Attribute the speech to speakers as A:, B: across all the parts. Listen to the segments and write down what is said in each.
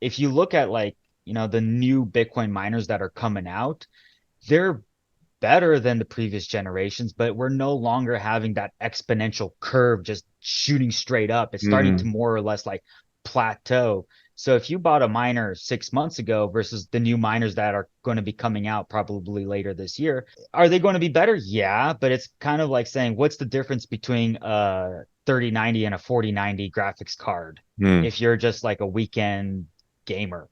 A: if you look at like, the new Bitcoin miners that are coming out, they're better than the previous generations, but we're no longer having that exponential curve just shooting straight up. It's starting to
B: Mm,
A: more or less like plateau. So if you bought a miner 6 months ago versus the new miners that are going to be coming out probably later this year, are they going to be better? Yeah, but it's kind of like saying what's the difference between a 3090 and a 4090 graphics card
B: mm,
A: if you're just like a weekend gamer?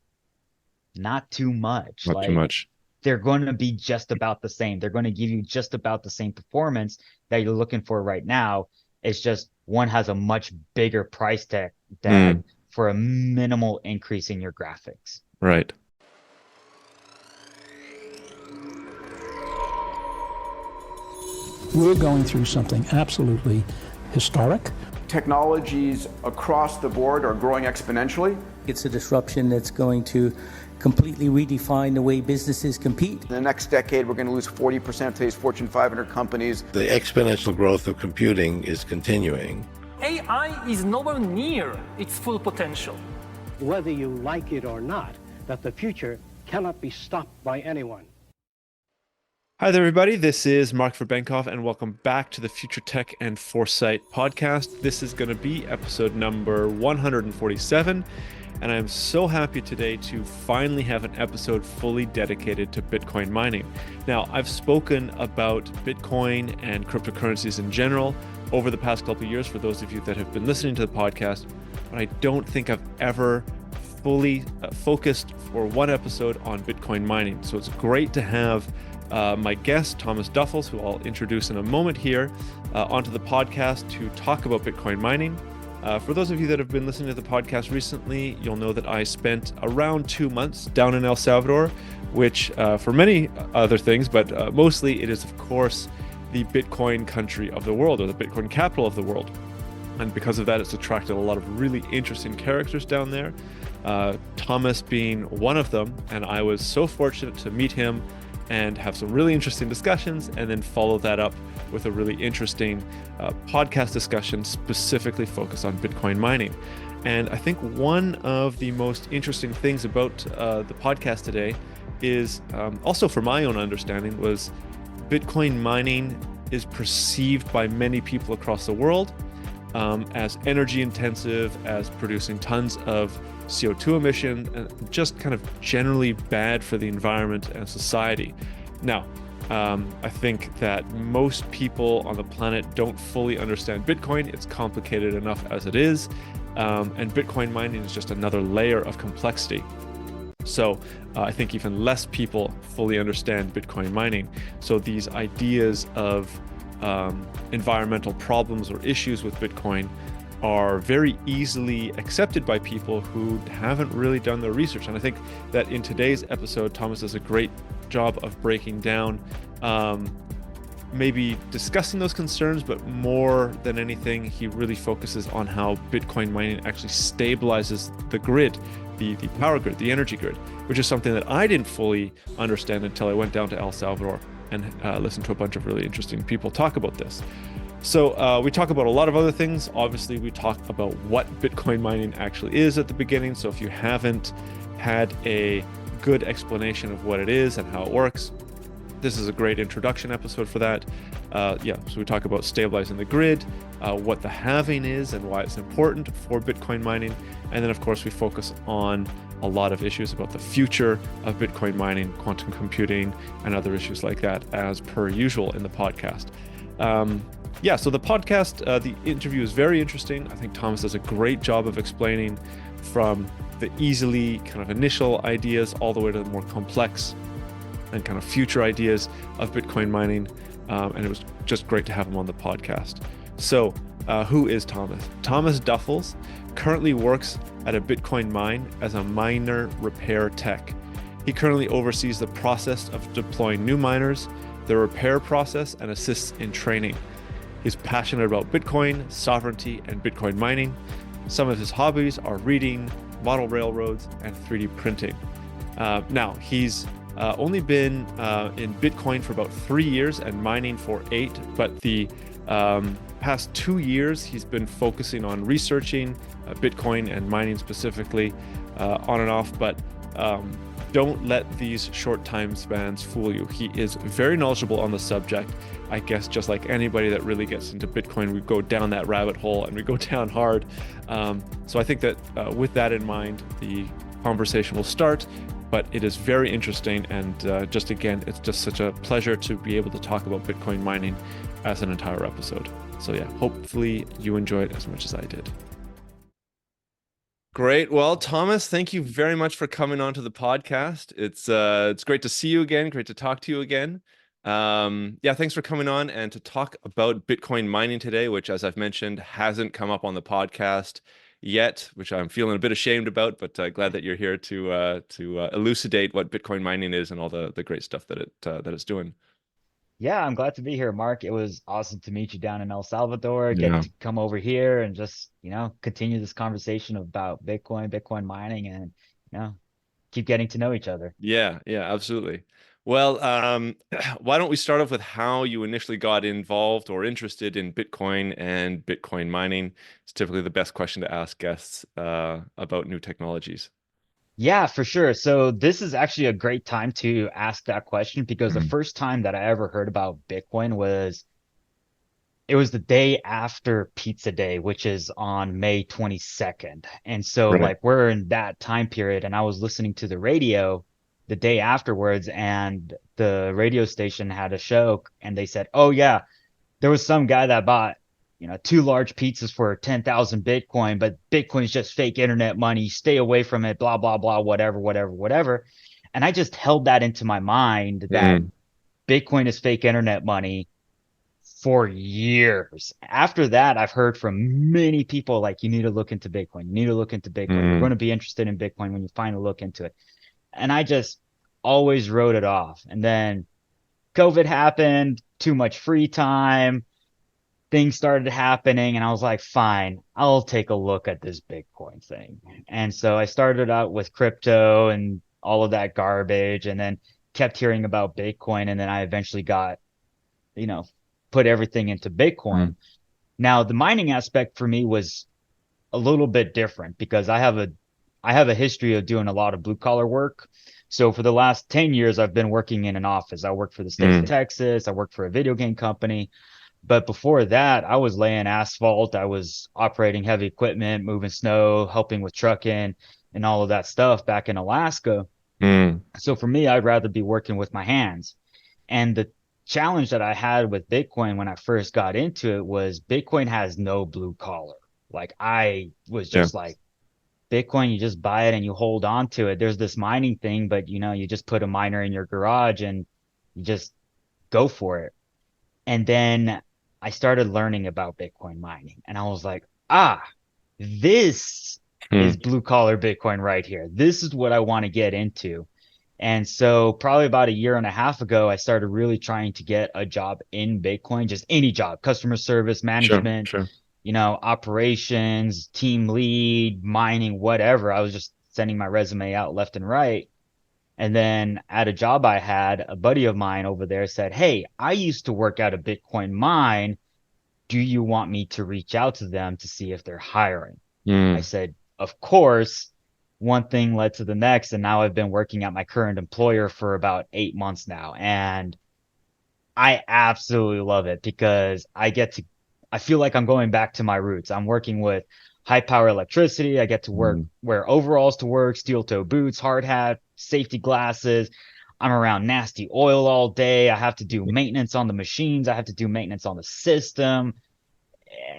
A: Not too much.
B: not too
A: Like
B: much.
A: they're going to be just about the same. They're going to give you just about the same performance that you're looking for right now. It's just one has a much bigger price tag
B: Mm,
A: for a minimal increase in your graphics.
B: right.
C: We're going through something absolutely historic.
D: Technologies across the board are growing exponentially.
E: It's a disruption that's going to completely redefine the way businesses compete.
D: In the next decade, we're going to lose 40% of today's Fortune 500 companies.
F: The exponential growth of computing is continuing.
G: AI is nowhere near its full potential.
H: Whether you like it or not, that the future cannot be stopped by anyone.
B: Hi there, everybody. This is Mark Verbenkoff, and welcome back to the Future Tech and Foresight podcast. This is going to be episode number 147, and I'm so happy today to finally have an episode fully dedicated to Bitcoin mining. Now, I've spoken about Bitcoin and cryptocurrencies in general over the past couple of years for those of you that have been listening to the podcast, but I don't think I've ever fully focused for one episode on Bitcoin mining. So it's great to have my guest, Thomas Duffles, who I'll introduce in a moment here, onto the podcast to talk about Bitcoin mining. For those of you that have been listening to the podcast recently, you'll know that I spent around 2 months down in El Salvador, which for many other things, but mostly it is, of course, the Bitcoin country of the world, or the Bitcoin capital of the world. And because of that, it's attracted a lot of really interesting characters down there, Thomas being one of them. And I was so fortunate to meet him and have some really interesting discussions, and then follow that up with a really interesting podcast discussion specifically focused on Bitcoin mining. And I think one of the most interesting things about the podcast today is, also for my own understanding, was Bitcoin mining is perceived by many people across the world as energy intensive, as producing tons of CO2 emission, and just kind of generally bad for the environment and society. Now, I think that most people on the planet don't fully understand Bitcoin. It's complicated enough as it is, and Bitcoin mining is just another layer of complexity. So I think even less people fully understand Bitcoin mining. So these ideas of environmental problems or issues with Bitcoin are very easily accepted by people who haven't really done their research. And I think that in today's episode, Thomas does a great job of breaking down, maybe discussing those concerns, but more than anything, he really focuses on how Bitcoin mining actually stabilizes the grid, the power grid, the energy grid, which is something that I didn't fully understand until I went down to El Salvador and listened to a bunch of really interesting people talk about this. So we talk about a lot of other things. Obviously, we talk about what Bitcoin mining actually is at the beginning. So if you haven't had a good explanation of what it is and how it works, this is a great introduction episode for that. So we talk about stabilizing the grid, what the halving is and why it's important for Bitcoin mining. And then, of course, we focus on a lot of issues about the future of Bitcoin mining, quantum computing, and other issues like that, as per usual in the podcast. So the podcast, the interview is very interesting. I think Thomas does a great job of explaining from the easily kind of initial ideas all the way to the more complex and kind of future ideas of Bitcoin mining. And it was just great to have him on the podcast. So who is Thomas? Thomas Duffles currently works at a Bitcoin mine as a miner repair tech. He currently oversees the process of deploying new miners, the repair process, and assists in training. He's passionate about Bitcoin, sovereignty, and Bitcoin mining. Some of his hobbies are reading, model railroads, and 3D printing. Now, he's only been in Bitcoin for about 3 years and mining for 8, but the past 2 years, he's been focusing on researching Bitcoin and mining specifically on and off, but don't let these short time spans fool you. He is very knowledgeable on the subject. I guess just like anybody that really gets into Bitcoin, we go down that rabbit hole and we go down hard. So I think that with that in mind, the conversation will start, but it is very interesting. And just again, it's just such a pleasure to be able to talk about Bitcoin mining as an entire episode. So yeah, hopefully you enjoy it as much as I did. Great. Well, Thomas, thank you very much for coming on to the podcast. It's great to see you again. Great to talk to you again. Yeah, thanks for coming on and to talk about Bitcoin mining today, which, as I've mentioned, hasn't come up on the podcast yet, which I'm feeling a bit ashamed about, but glad that you're here to elucidate what Bitcoin mining is and all the great stuff that it's doing.
A: Yeah, I'm glad to be here, Mark. It was awesome to meet you down in El Salvador, get
B: Yeah.
A: to come over here and just, continue this conversation about Bitcoin mining, and, keep getting to know each other.
B: Yeah, yeah, absolutely. Well, why don't we start off with how you initially got involved or interested in Bitcoin and Bitcoin mining? It's typically the best question to ask guests about new technologies.
A: Yeah, for sure. So this is actually a great time to ask that question because the
B: Mhm.
A: first time that I ever heard about Bitcoin was it was the day after Pizza Day, which is on May 22nd. And so
B: Right.
A: like we're in that time period and I was listening to the radio the day afterwards and the radio station had a show and they said, "Oh yeah, there was some guy that bought, two large pizzas for 10,000 Bitcoin, but Bitcoin's just fake internet money. Stay away from it, blah, blah, blah, whatever, whatever, whatever." And I just held that into my mind that
B: Mm,
A: Bitcoin is fake internet money for years. After that, I've heard from many people like, you need to look into Bitcoin. You need to look into Bitcoin. You're going
B: mm,
A: to be interested in Bitcoin when you finally look into it. And I just always wrote it off. And then COVID happened, too much free time, things started happening, and I was like, fine, I'll take a look at this Bitcoin thing. And so I started out with crypto and all of that garbage, and then kept hearing about Bitcoin. And then I eventually got, you know, put everything into
B: mm,
A: Bitcoin. Now, the mining aspect for me was a little bit different because I have a history of doing a lot of blue collar work. So for the last 10 years, I've been working in an office. I worked for the state of
B: mm,
A: Texas. I worked for a video game company. But before that, I was laying asphalt. I was operating heavy equipment, moving snow, helping with trucking and all of that stuff back in Alaska.
B: mm,
A: So for me, I'd rather be working with my hands. And the challenge that I had with Bitcoin when I first got into it was Bitcoin has no blue collar. Like I was
B: yeah.
A: just like, Bitcoin, you just buy it and you hold on to it. There's this mining thing, but you just put a miner in your garage and you just go for it. And then I started learning about Bitcoin mining and I was like, this is
B: Mm,
A: blue collar Bitcoin right here. This is what I want to get into. And so probably about a year and a half ago, I started really trying to get a job in Bitcoin, just any job, customer service,
B: sure,
A: management,
B: sure.
A: operations, team lead, mining, whatever. I was just sending my resume out left and right. And then at a job I had, a buddy of mine over there said, "Hey, I used to work at a Bitcoin mine. Do you want me to reach out to them to see if they're hiring?" I
B: Mm,
A: said, "Of course." One thing led to the next, and now I've been working at my current employer for about 8 months now. And I absolutely love it because I feel like I'm going back to my roots. I'm working with high power electricity. I get to
B: mm,
A: wear overalls to work, steel toe boots, hard hat, safety glasses. I'm around nasty oil all day. I have to do maintenance on the machines. I have to do maintenance on the system.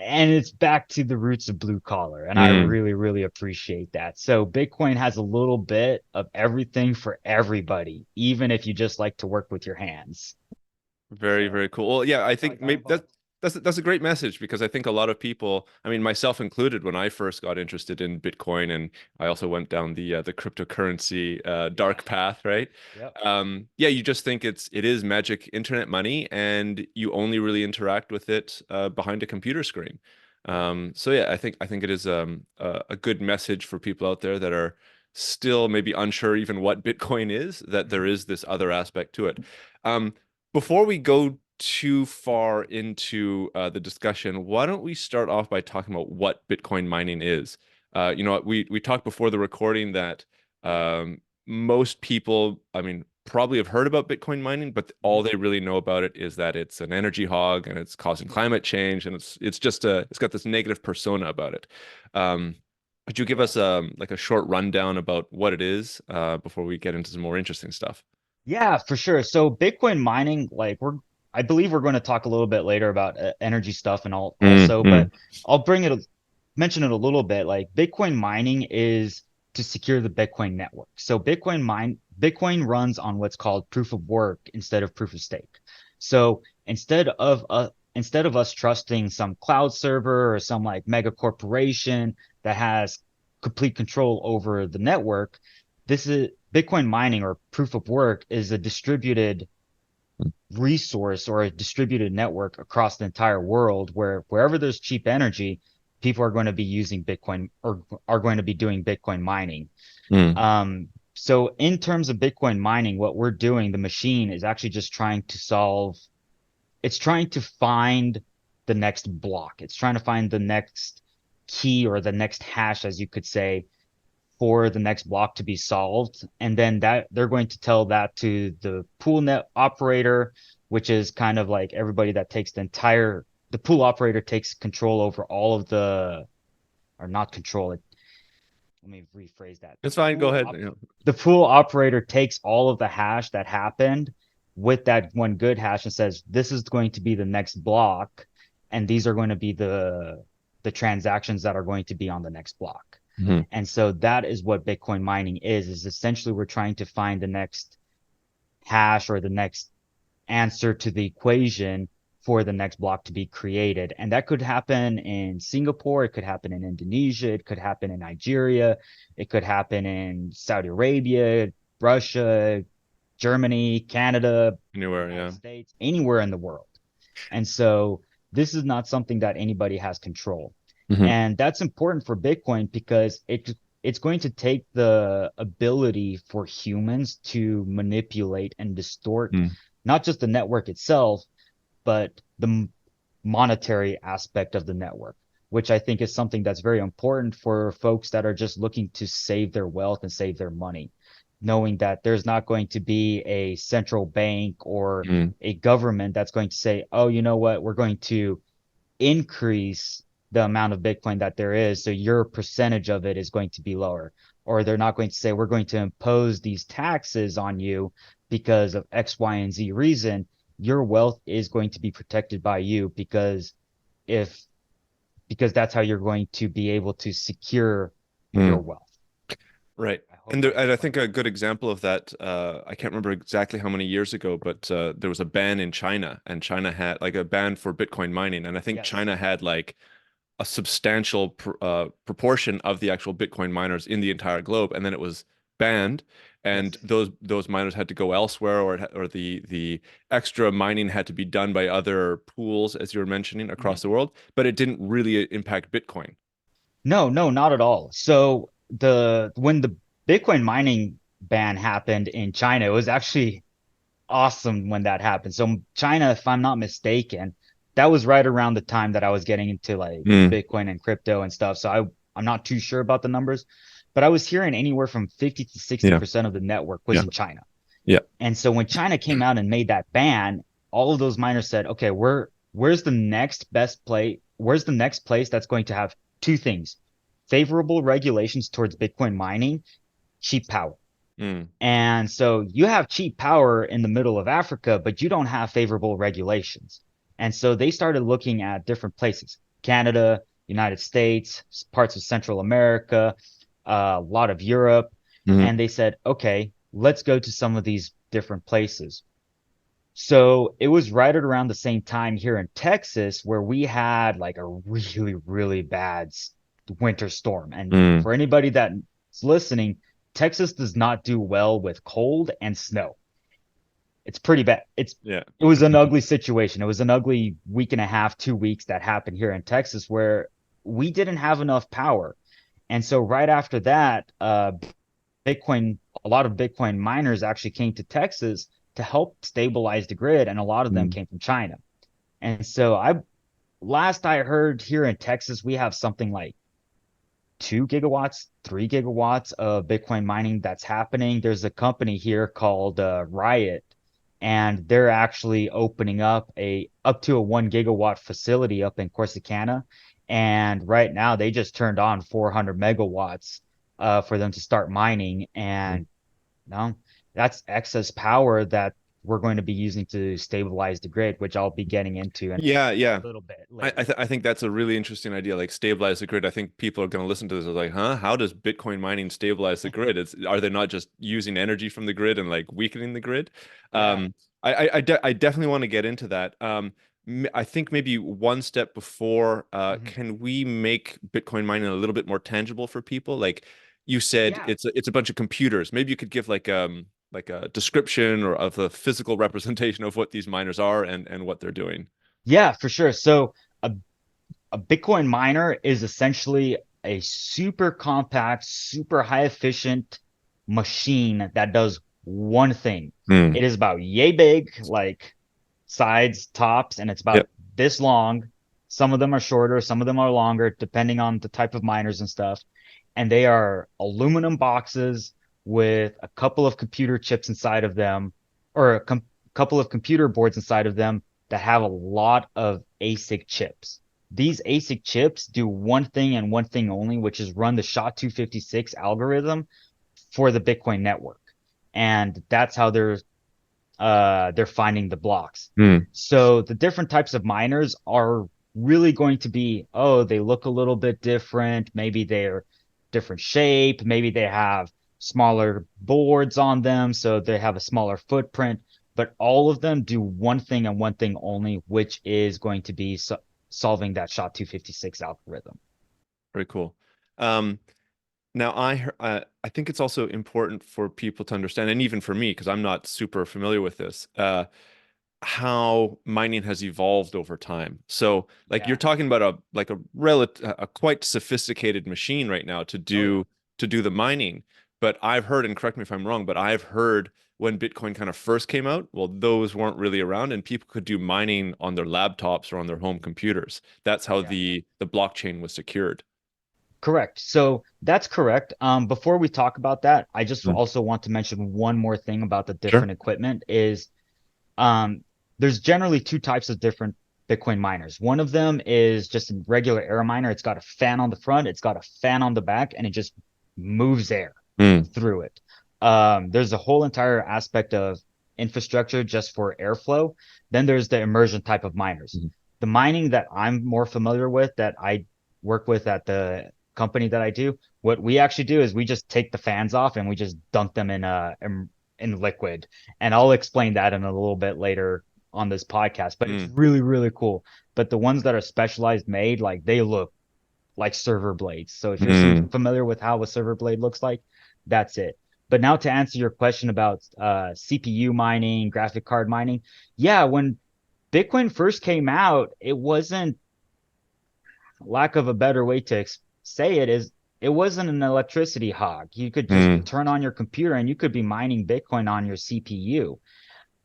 A: And it's back to the roots of blue collar. And I
B: mm.
A: really, really appreciate that. So Bitcoin has a little bit of everything for everybody, even if you just like to work with your hands.
B: Very,
A: So
B: very cool. Well, yeah, I think maybe that's a great message because I think a lot of people, I mean, myself included, when I first got interested in Bitcoin, and I also went down the cryptocurrency
A: yeah.
B: dark path, right?
A: Yep.
B: Yeah, you just think it is magic internet money, and you only really interact with it behind a computer screen.
A: Yep.
B: So yeah, I think it is a good message for people out there that are still maybe unsure even what Bitcoin is, that there
A: Mhm.
B: is this other aspect to it. Um, Before we go too far into the discussion, why don't we start off by talking about what Bitcoin mining is? We talked before the recording that most people, I mean, probably have heard about Bitcoin mining, but all they really know about it is that it's an energy hog and it's causing climate change, and it's got this negative persona about it. Could you give us like a short rundown about what it is before we get into some more interesting stuff?
A: Yeah, for sure. So Bitcoin mining, like I believe we're going to talk a little bit later about energy stuff and all also,
B: Mm.
A: but I'll mention it a little bit. Like Bitcoin mining is to secure the Bitcoin network. So Bitcoin runs on what's called proof of work instead of proof of stake. So instead of us trusting some cloud server or some like mega corporation that has complete control over the network, this is Bitcoin mining or proof of work is a distributed resource or a distributed network across the entire world where wherever there's cheap energy, people are going to be using Bitcoin or are going to be doing Bitcoin mining.
B: Mm.
A: So in terms of Bitcoin mining, what we're doing, the machine is actually just it's trying to find the next block. It's trying to find the next key or the next hash, as you could say, for the next block to be solved. And then that they're going to tell that to the pool net operator, which is kind of like everybody that takes the pool operator takes control over all of or not control it. Let me rephrase that.
B: It's fine. Go ahead.
A: The pool operator takes all of the hash that happened with that one good hash and says, this is going to be the next block. And these are going to be the transactions that are going to be on the next block.
B: Mhm.
A: And so that is what Bitcoin mining is essentially we're trying to find the next hash or the next answer to the equation for the next block to be created. And that could happen in Singapore, it could happen in Indonesia, it could happen in Nigeria, it could happen in Saudi Arabia, Russia, Germany, Canada,
B: Anywhere,
A: United
B: yeah.
A: States, anywhere in the world. And so this is not something that anybody has control.
B: Mhm.
A: And that's important for Bitcoin because it's going to take the ability for humans to manipulate and distort
B: Mm.
A: not just the network itself, but the monetary aspect of the network, which I think is something that's very important for folks that are just looking to save their wealth and save their money, knowing that there's not going to be a central bank or
B: Mm.
A: a government that's going to say, oh, you know what, we're going to increase the amount of Bitcoin that there is, so your percentage of it is going to be lower. Or they're not going to say, we're going to impose these taxes on you because of X, Y, and Z reason. Your wealth is going to be protected by you if because that's how you're going to be able to secure your
B: Mm.
A: wealth.
B: Right.
A: I hope
B: And
A: that
B: I think
A: explains
B: a
A: it.
B: good example of that, I can't remember exactly how many years ago, but there was a ban in China, and China had like a ban for Bitcoin mining. And I think
A: Yes.
B: China had like a substantial proportion of the actual Bitcoin miners in the entire globe, and then it was banned, and
A: Yes.
B: those miners had to go elsewhere, or the extra mining had to be done by other pools, as you were mentioning,
A: Mhm.
B: across the world, but it didn't really impact Bitcoin.
A: No, no, not at all. So when the Bitcoin mining ban happened in China, it was actually awesome when that happened. So China, if I'm not mistaken, that was right around the time that I was getting into like
B: Mm.
A: Bitcoin and crypto and stuff. So I'm not too sure about the numbers, but I was hearing anywhere from 50 to
B: Yeah,
A: 60% of the network was
B: yeah,
A: in China.
B: yeah.
A: And so when China came out and made that ban, all of those miners said, okay, where's the next best play? Where's the next place that's going to have two things? Favorable regulations towards Bitcoin mining, cheap power.
B: Mm.
A: And so you have cheap power in the middle of Africa, but you don't have favorable regulations. And so they started looking at different places, Canada, United States, parts of Central America, a lot of Europe.
B: Mm.
A: And they said, okay, let's go to some of these different places. So it was right at around the same time here in Texas where we had like a really, really bad winter storm. And
B: Mm.
A: for anybody that's listening, Texas does not do well with cold and snow. It's pretty bad.
B: Yeah.
A: It was an ugly situation. It was an ugly week and a half, 2 weeks that happened here in Texas where we didn't have enough power. And so right after that, Bitcoin, a lot of Bitcoin miners actually came to Texas to help stabilize the grid, and a lot of them
B: Mm.
A: came from China. And so last I heard here in Texas, we have something like 2 gigawatts, 3 gigawatts of Bitcoin mining that's happening. There's a company here called Riot, and they're actually opening up to a 1 gigawatt facility up in Corsicana. And right now they just turned on 400 megawatts for them to start mining. And no, that's excess power that we're going to be using to stabilize the grid, which I'll be getting into in
B: Yeah,
A: a
B: yeah.
A: little bit
B: I
A: later.
B: I think that's a really interesting idea, like stabilize the grid. I think people are going to listen to this as like, huh? How does Bitcoin mining stabilize the grid? Are they not just using energy from the grid and like weakening the grid?
A: Yeah.
B: I definitely want to get into that. I think maybe one step before,
A: Mhm.
B: can we make Bitcoin mining a little bit more tangible for people? Like you said,
A: Yeah.
B: it's a bunch of computers. Maybe you could give like a description or of a physical representation of what these miners are and what they're doing.
A: Yeah, for sure. So a a Bitcoin miner is essentially a super compact, super high efficient machine that does one thing.
B: Hmm.
A: It is about yay big, like sides, tops, and it's about
B: Yep.
A: this long. Some of them are shorter, some of them are longer, depending on the type of miners and stuff. And they are aluminum boxes with a couple of computer chips inside of them, or couple of computer boards inside of them that have a lot of ASIC chips. These ASIC chips do one thing and one thing only, which is run the SHA-256 algorithm for the Bitcoin network. And that's how they're finding the blocks.
B: Hmm.
A: So the different types of miners are really going to be, oh, they look a little bit different. Maybe they're different shape. Maybe they have smaller boards on them, so they have a smaller footprint. But all of them do one thing and one thing only, which is going to be solving that SHA-256 algorithm.
B: Very cool. Um, Now, I think it's also important for people to understand, and even for me, because I'm not super familiar with this, how mining has evolved over time. So, like you're
A: Yeah.
B: talking about a quite sophisticated machine right now
A: Oh yeah.
B: to do the mining. But I've heard, and correct me if I'm wrong, but I've heard when Bitcoin kind of first came out, well, those weren't really around, and people could do mining on their laptops or on their home computers. That's how
A: Yeah.
B: the blockchain was secured.
A: Correct. So that's correct. Before we talk about that, I just
B: Mm.
A: also want to mention one more thing about the
B: Sure.
A: different equipment is um, there's generally two types of different Bitcoin miners. One of them is just a regular air miner. It's got a fan on the front, it's got a fan on the back, and it just moves air
B: Mm.
A: through it. There's a whole entire aspect of infrastructure just for airflow. Then there's the immersion type of miners.
B: Mhm.
A: The mining that I'm more familiar with, that I work with at the company that I do, what we actually do is we just take the fans off and we just dunk them in liquid. And I'll explain that in a little bit later on this podcast. But it's
B: Mm.
A: really, really cool. But the ones that are specialized made, like they look like server blades. So if you're
B: Mm.
A: familiar with how a server blade looks like, that's it. But now to answer your question about CPU mining, graphic card mining, yeah, when Bitcoin first came out, it wasn't, lack of a better way to say it is, it wasn't an electricity hog. You could just
B: Mm.
A: turn on your computer and you could be mining Bitcoin on your CPU.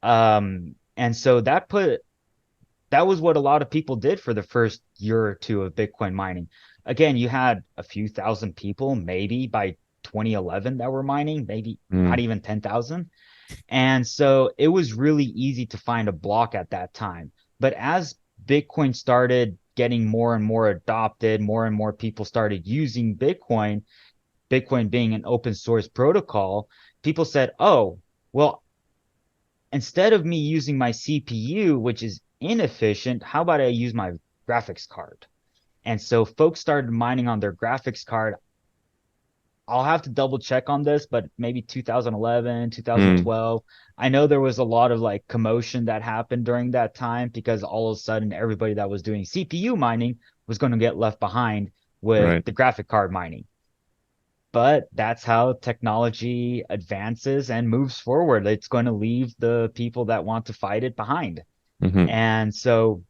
A: And so that was what a lot of people did for the first year or two of Bitcoin mining. Again, you had a few thousand people, maybe by 2011 that were mining, maybe not
B: Mm.
A: even 10,000. And so it was really easy to find a block at that time. But as Bitcoin started getting more and more adopted, more and more people started using Bitcoin, Bitcoin being an open source protocol, people said, oh, well, instead of me using my CPU, which is inefficient, how about I use my graphics card? And so folks started mining on their graphics card. I'll have to double check on this, but maybe 2011,
B: Mm.
A: 2012. I know there was a lot of like commotion that happened during that time because all of a sudden everybody that was doing CPU mining was going to get left behind with
B: Right.
A: the graphic card mining. But that's how technology advances and moves forward. It's going to leave the people that want to fight it behind.
B: Hmm.
A: And so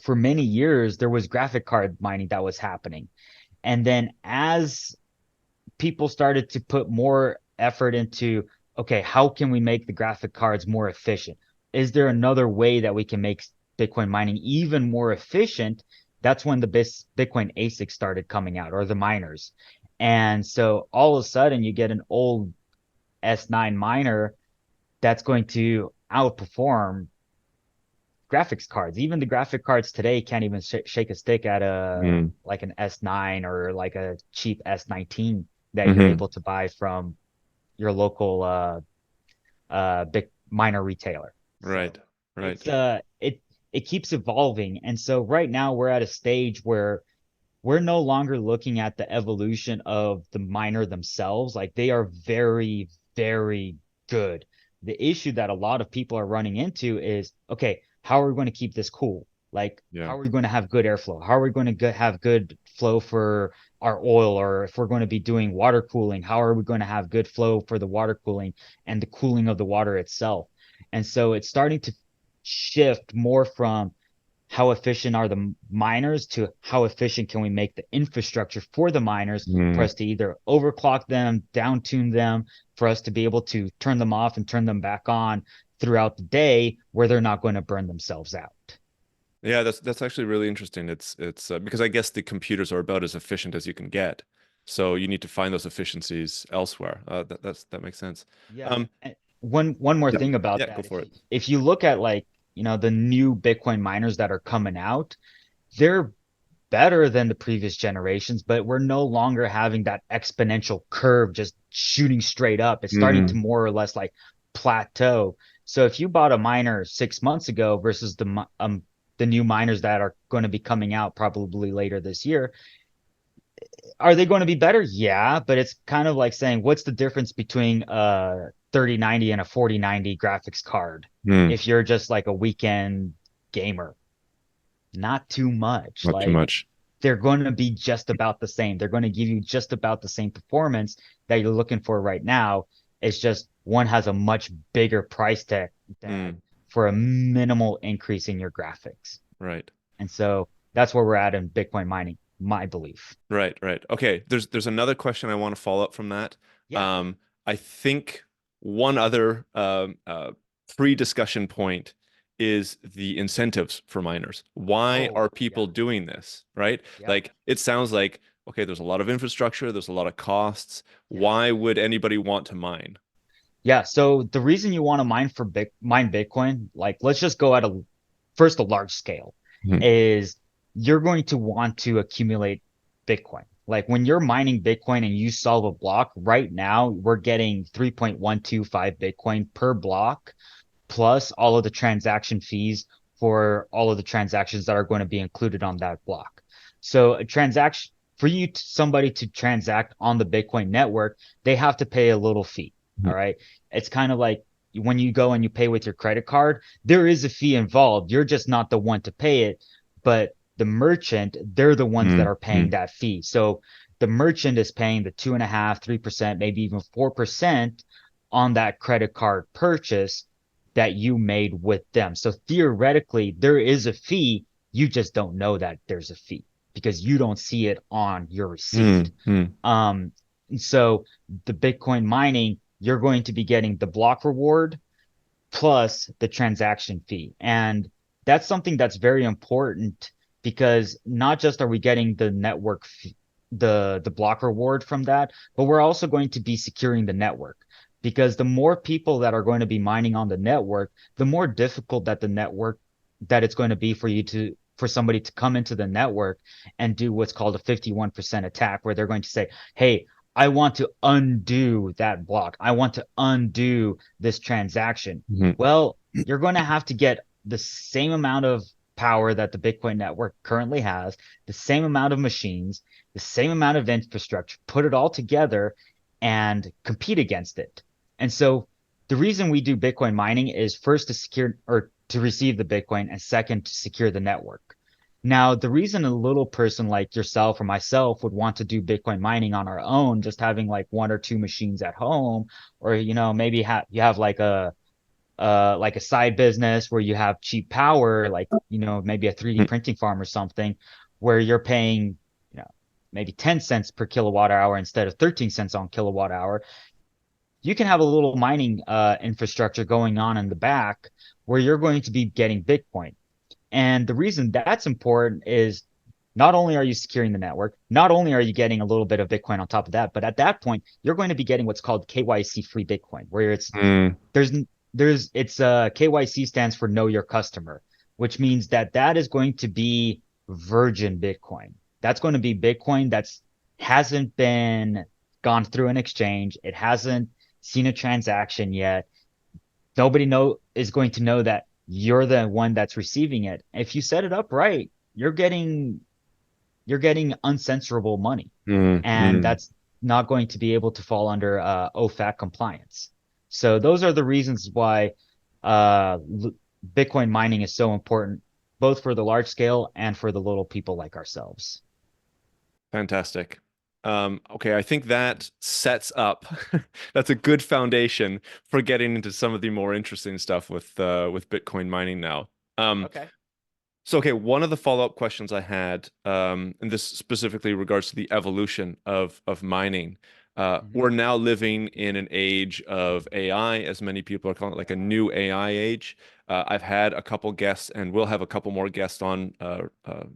A: for many years, there was graphic card mining that was happening. And then as people started to put more effort into, okay, how can we make the graphic cards more efficient? Is there another way that we can make Bitcoin mining even more efficient? that's when the Bitcoin ASIC started coming out, or the miners. And so all of a sudden you get an old S9 miner that's going to outperform graphics cards. Even the graphic cards today can't even shake a stick at a
B: Mm.
A: like an S9 or like a cheap S19 that you're
B: Mm-hmm.
A: able to buy from your local big miner retailer.
B: Right.
A: So
B: Right.
A: it's it keeps evolving. And so right now we're at a stage where we're no longer looking at the evolution of the miner themselves. Like they are very, very good. The issue that a lot of people are running into is, okay, how are we going to keep this cool? Like,
B: Yeah.
A: how are we going to have good airflow? How are we going to have good flow for our oil? Or if we're going to be doing water cooling, how are we going to have good flow for the water cooling and the cooling of the water itself? And so it's starting to shift more from how efficient are the miners to how efficient can we make the infrastructure for the miners for
B: Mm.
A: us to either overclock them, down tune them, for us to be able to turn them off and turn them back on throughout the day where they're not going to burn themselves out.
B: Yeah, that's actually really interesting. It's because I guess the computers are about as efficient as you can get, so you need to find those efficiencies elsewhere. That makes sense.
A: Yeah.
B: Um,
A: And one more
B: yeah,
A: thing about
B: yeah, go
A: that.
B: for it.
A: If you look at like, the new Bitcoin miners that are coming out, they're better than the previous generations, but we're no longer having that exponential curve just shooting straight up. It's starting to
B: Mm.
A: more or less like plateau. So if you bought a miner 6 months ago versus the new miners that are going to be coming out probably later this year, are they going to be better? Yeah, but it's kind of like saying what's the difference between a 3090 and a 4090 graphics card
B: Mm.
A: if you're just like a weekend gamer? Not too much.
B: Not too
A: Like
B: much.
A: they're going to be just about the same. They're going to give you just about the same performance that you're looking for right now. It's just one has a much bigger price tag
B: Mm.
A: for a minimal increase in your graphics.
B: Right.
A: And so that's where we're at in Bitcoin mining, my belief.
B: Right, right. Okay, there's another question I want to follow up from that.
A: Yeah.
B: I think one other pre-discussion point is the incentives for miners. Why
A: Oh,
B: are
A: yeah.
B: people doing this, right?
A: Yep.
B: Like it sounds like, okay, there's a lot of infrastructure, there's a lot of costs.
A: Yeah.
B: Why would anybody want to mine?
A: Yeah. So the reason you want to mine Bitcoin, like let's just go at a large scale,
B: Mhm.
A: is you're going to want to accumulate Bitcoin. Like when you're mining Bitcoin and you solve a block, right now we're getting 3.125 Bitcoin per block, plus all of the transaction fees for all of the transactions that are going to be included on that block. So a transaction for somebody to transact on the Bitcoin network, they have to pay a little fee. All
B: Mhm.
A: right. It's kind of like when you go and you pay with your credit card, there is a fee involved. You're just not the one to pay it, but the merchant, they're the ones that are paying
B: Mhm.
A: that fee. So the merchant is paying the 2.5%, 3%, maybe even 4% on that credit card purchase that you made with them. So theoretically, there is a fee. You just don't know that there's a fee because you don't see it on your receipt.
B: Mhm.
A: Um, so the Bitcoin mining, you're going to be getting the block reward plus the transaction fee. And that's something that's very important because not just are we getting the the block reward from that, but we're also going to be securing the network because the more people that are going to be mining on the network, the more difficult that it's going to be for somebody to come into the network and do what's called a 51% attack where they're going to say, "Hey, I want to undo that block. I want to undo this transaction."
B: Mhm.
A: Well, you're going to have to get the same amount of power that the Bitcoin network currently has, the same amount of machines, the same amount of infrastructure, put it all together and compete against it. And so the reason we do Bitcoin mining is first to secure or to receive the Bitcoin and second to secure the network. Now, the reason a little person like yourself or myself would want to do Bitcoin mining on our own, just having like one or two machines at home, or maybe you have like a side business where you have cheap power, like maybe a 3D printing farm or something, where you're paying maybe 10 cents per kilowatt hour instead of 13 cents on kilowatt hour. You can have a little mining infrastructure going on in the back where you're going to be getting Bitcoin. And the reason that's important is not only are you securing the network, not only are you getting a little bit of Bitcoin on top of that, but at that point, you're going to be getting what's called KYC free Bitcoin, where
B: Mm,
A: there's it's KYC stands for know your customer, which means that that is going to be virgin Bitcoin. That's going to be Bitcoin that's hasn't been gone through an exchange. It hasn't seen a transaction yet. Nobody know is going to know that you're the one that's receiving it. If you set it up right, you're getting uncensorable money, and
B: mm.
A: that's not going to be able to fall under OFAC compliance. So those are the reasons why uh, Bitcoin mining is so important, both for the large scale and for the little people like ourselves.
B: Fantastic. Okay, I think that sets up that's a good foundation for getting into some of the more interesting stuff with Bitcoin mining now. Um,
A: Okay.
B: So, okay, one of the follow-up questions I had, and this specifically regards to the evolution of mining.
A: Mhm.
B: We're now living in an age of AI, as many people are calling it, like a new AI age. I've had a couple guests, and we'll have a couple more guests on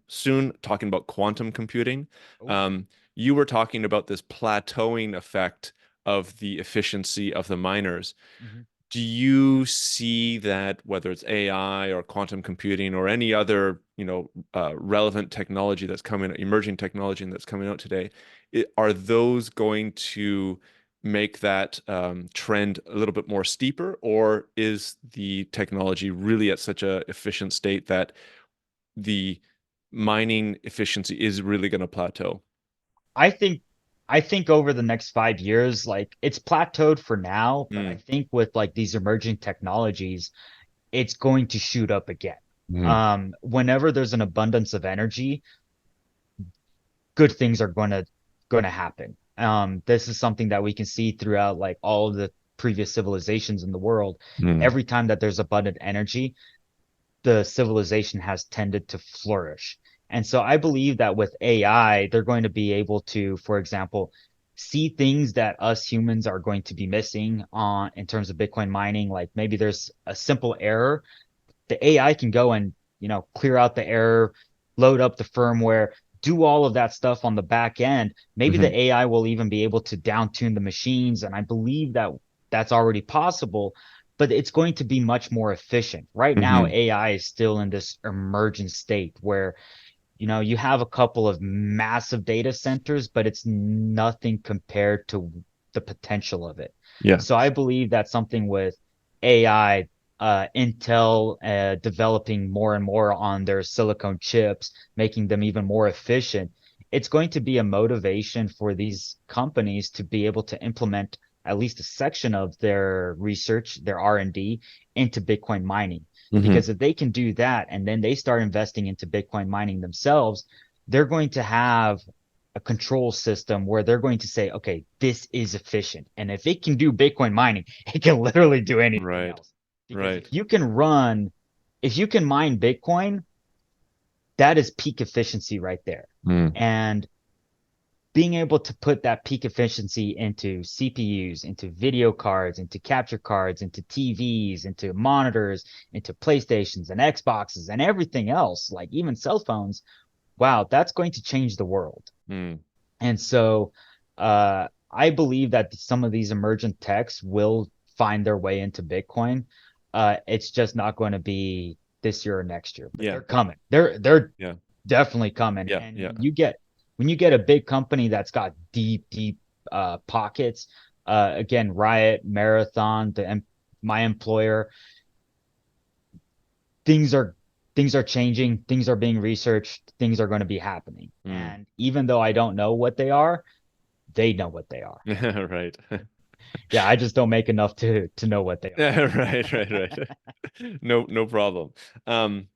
B: soon talking about quantum computing.
A: Oh.
B: Um, you were talking about this plateauing effect of the efficiency of the miners.
A: Mhm.
B: Do you see that whether it's AI or quantum computing or any other, relevant technology that's coming, emerging technology that's coming out today, are those going to make that trend a little bit more steeper, or is the technology really at such a efficient state that the mining efficiency is really going to plateau?
A: I think I think over the next 5 years, like it's plateaued for now, but I
B: Mm,
A: think with like these emerging technologies, it's going to shoot up again.
B: mm,
A: Whenever there's an abundance of energy, good things are going to happen. This is something that we can see throughout like all of the previous civilizations in the world.
B: mm,
A: Every time that there's abundant energy, the civilization has tended to flourish. And so I believe that with AI, they're going to be able to, for example, see things that us humans are going to be missing on in terms of Bitcoin mining. Like maybe there's a simple error. The AI can go and, clear out the error, load up the firmware, do all of that stuff on the back end. Maybe
B: mhm,
A: the AI will even be able to down tune the machines. And I believe that that's already possible, but it's going to be much more efficient. Right now,
B: mhm,
A: AI is still in this emergent state where, you have a couple of massive data centers, but it's nothing compared to the potential of it.
B: yeah.
A: So I believe that something with AI, Intel developing more and more on their silicon chips, making them even more efficient, it's going to be a motivation for these companies to be able to implement at least a section of their research, their R&D into Bitcoin mining.
B: Hmm.
A: Because if they can do that and then they start investing into Bitcoin mining themselves, they're going to have a control system where they're going to say, okay, this is efficient. And if it can do Bitcoin mining, it can literally do anything
B: Right,
A: else. Because
B: right.
A: if you can mine Bitcoin, that is peak efficiency right there.
B: Mm,
A: And being able to put that peak efficiency into CPUs, into video cards, into capture cards, into TVs, into monitors, into PlayStations and Xboxes and everything else, like even cell phones, wow, that's going to change the world.
B: mm.
A: And so I believe that some of these emergent techs will find their way into Bitcoin. It's just not going to be this year or next year, but
B: Yeah,
A: they're coming. They're
B: yeah,
A: definitely coming.
B: yeah,
A: And
B: yeah.
A: when you get a big company that's got deep pockets, again, Riot, Marathon, my employer, things are things are changing, things are being researched, things are going to be happening.
B: Mm.
A: And even though I don't know what they are, they know what they are.
B: Right.
A: Yeah, I just don't make enough to know what they are.
B: Yeah, right, right, right. No, no problem. Um,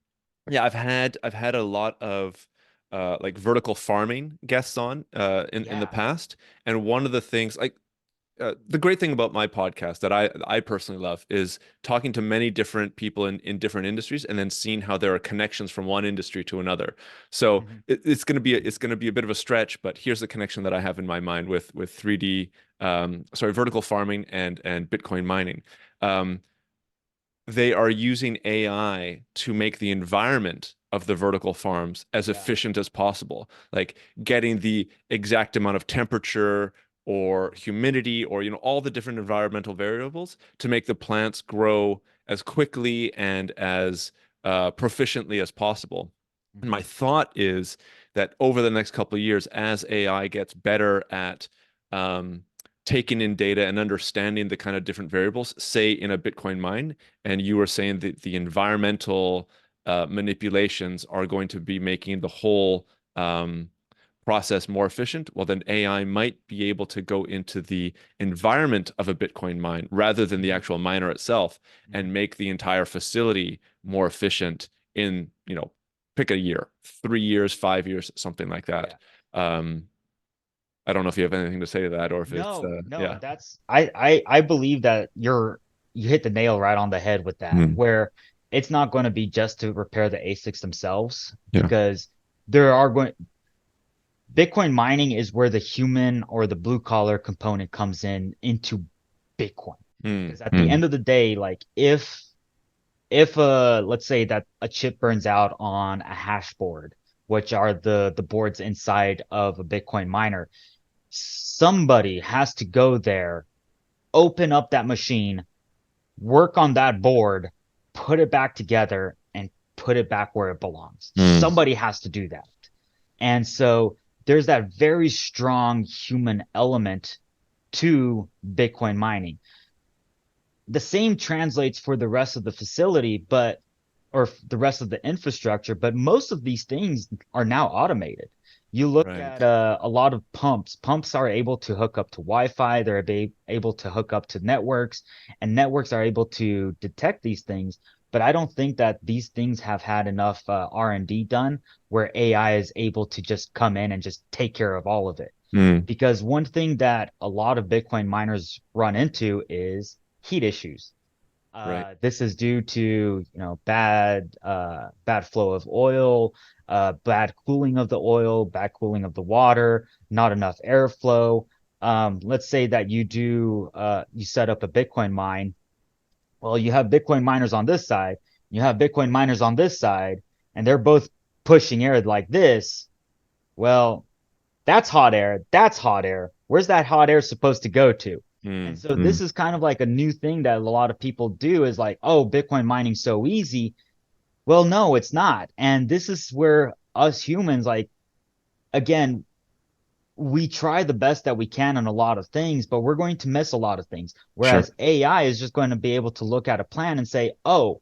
B: yeah, I've had a lot of like vertical farming guests on in the
A: Yeah.
B: past, and one of the things like the great thing about my podcast that I personally love is talking to many different people in different industries and then seeing how there are connections from one industry to another. So
A: Mhm.
B: it's gonna be a bit of a stretch, but here's the connection that I have in my mind with 3D, vertical farming and Bitcoin mining. Um, they are using AI to make the environment of the vertical farms as efficient as possible, like getting the exact amount of temperature or humidity or all the different environmental variables to make the plants grow as quickly and as proficiently as possible. And my thought is that over the next couple of years, as AI gets better at um, taking in data and understanding the kind of different variables, say in a Bitcoin mine, and you were saying that the environmental manipulations are going to be making the whole process more efficient, well, then AI might be able to go into the environment of a Bitcoin mine rather than the actual miner itself and make the entire facility more efficient in, pick a year, 3 years, 5 years, something like that. I don't know if you have anything to say to that or if it's,
A: No, that's I believe that you hit the nail right on the head with that,
B: Mm.
A: where it's not going to be just to repair the ASICs themselves,
B: Yeah.
A: because there are going Bitcoin mining is where the human or the blue collar component comes into Bitcoin.
B: Mm.
A: Because at the end of the day, like if let's say that a chip burns out on a hash board, which are the boards inside of a Bitcoin miner, somebody has to go there, open up that machine, work on that board, put it back together, and put it back where it belongs.
B: Mm.
A: Somebody has to do that. And so there's that very strong human element to Bitcoin mining. The same translates for the rest of the facility, or the rest of the infrastructure, but most of these things are now automated. You look
B: Right.
A: at a lot of pumps. Pumps are able to hook up to Wi-Fi. They're able to hook up to networks, and networks are able to detect these things. But I don't think that these things have had enough R&D done where AI is able to just come in and just take care of all of it.
B: Mm.
A: Because one thing that a lot of Bitcoin miners run into is heat issues.
B: Right.
A: This is due to, bad flow of oil, bad cooling of the oil, bad cooling of the water, not enough airflow. Let's say that you set up a Bitcoin mine. Well, you have Bitcoin miners on this side, you have Bitcoin miners on this side, and they're both pushing air like this. Well, that's hot air. That's hot air. Where's that hot air supposed to go to? And
B: Mm.
A: so
B: Mm.
A: this is kind of like a new thing that a lot of people do, is like, oh, Bitcoin mining's so easy. Well, no, it's not. And this is where us humans, like, again, we try the best that we can on a lot of things, but we're going to miss a lot of things.
B: Sure.
A: Whereas AI is just going to be able to look at a plan and say, oh,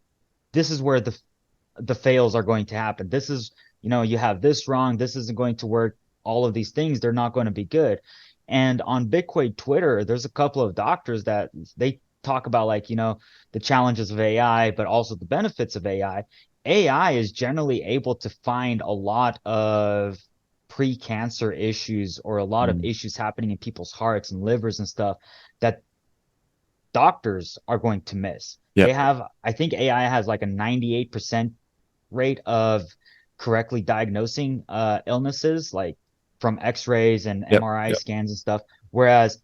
A: this is where the fails are going to happen. This is, you have this wrong. This isn't going to work. All of these things, they're not going to be good. And on Bitcoin Twitter, there's a couple of doctors that they talk about, like, the challenges of AI, but also the benefits of AI. AI is generally able to find a lot of pre-cancer issues or a lot of
B: Mm.
A: issues happening in people's hearts and livers and stuff that doctors are going to miss.
B: Yep.
A: I think AI has like a 98% rate of correctly diagnosing illnesses, like from x-rays and
B: Yep.
A: MRI
B: Yep.
A: scans and stuff, whereas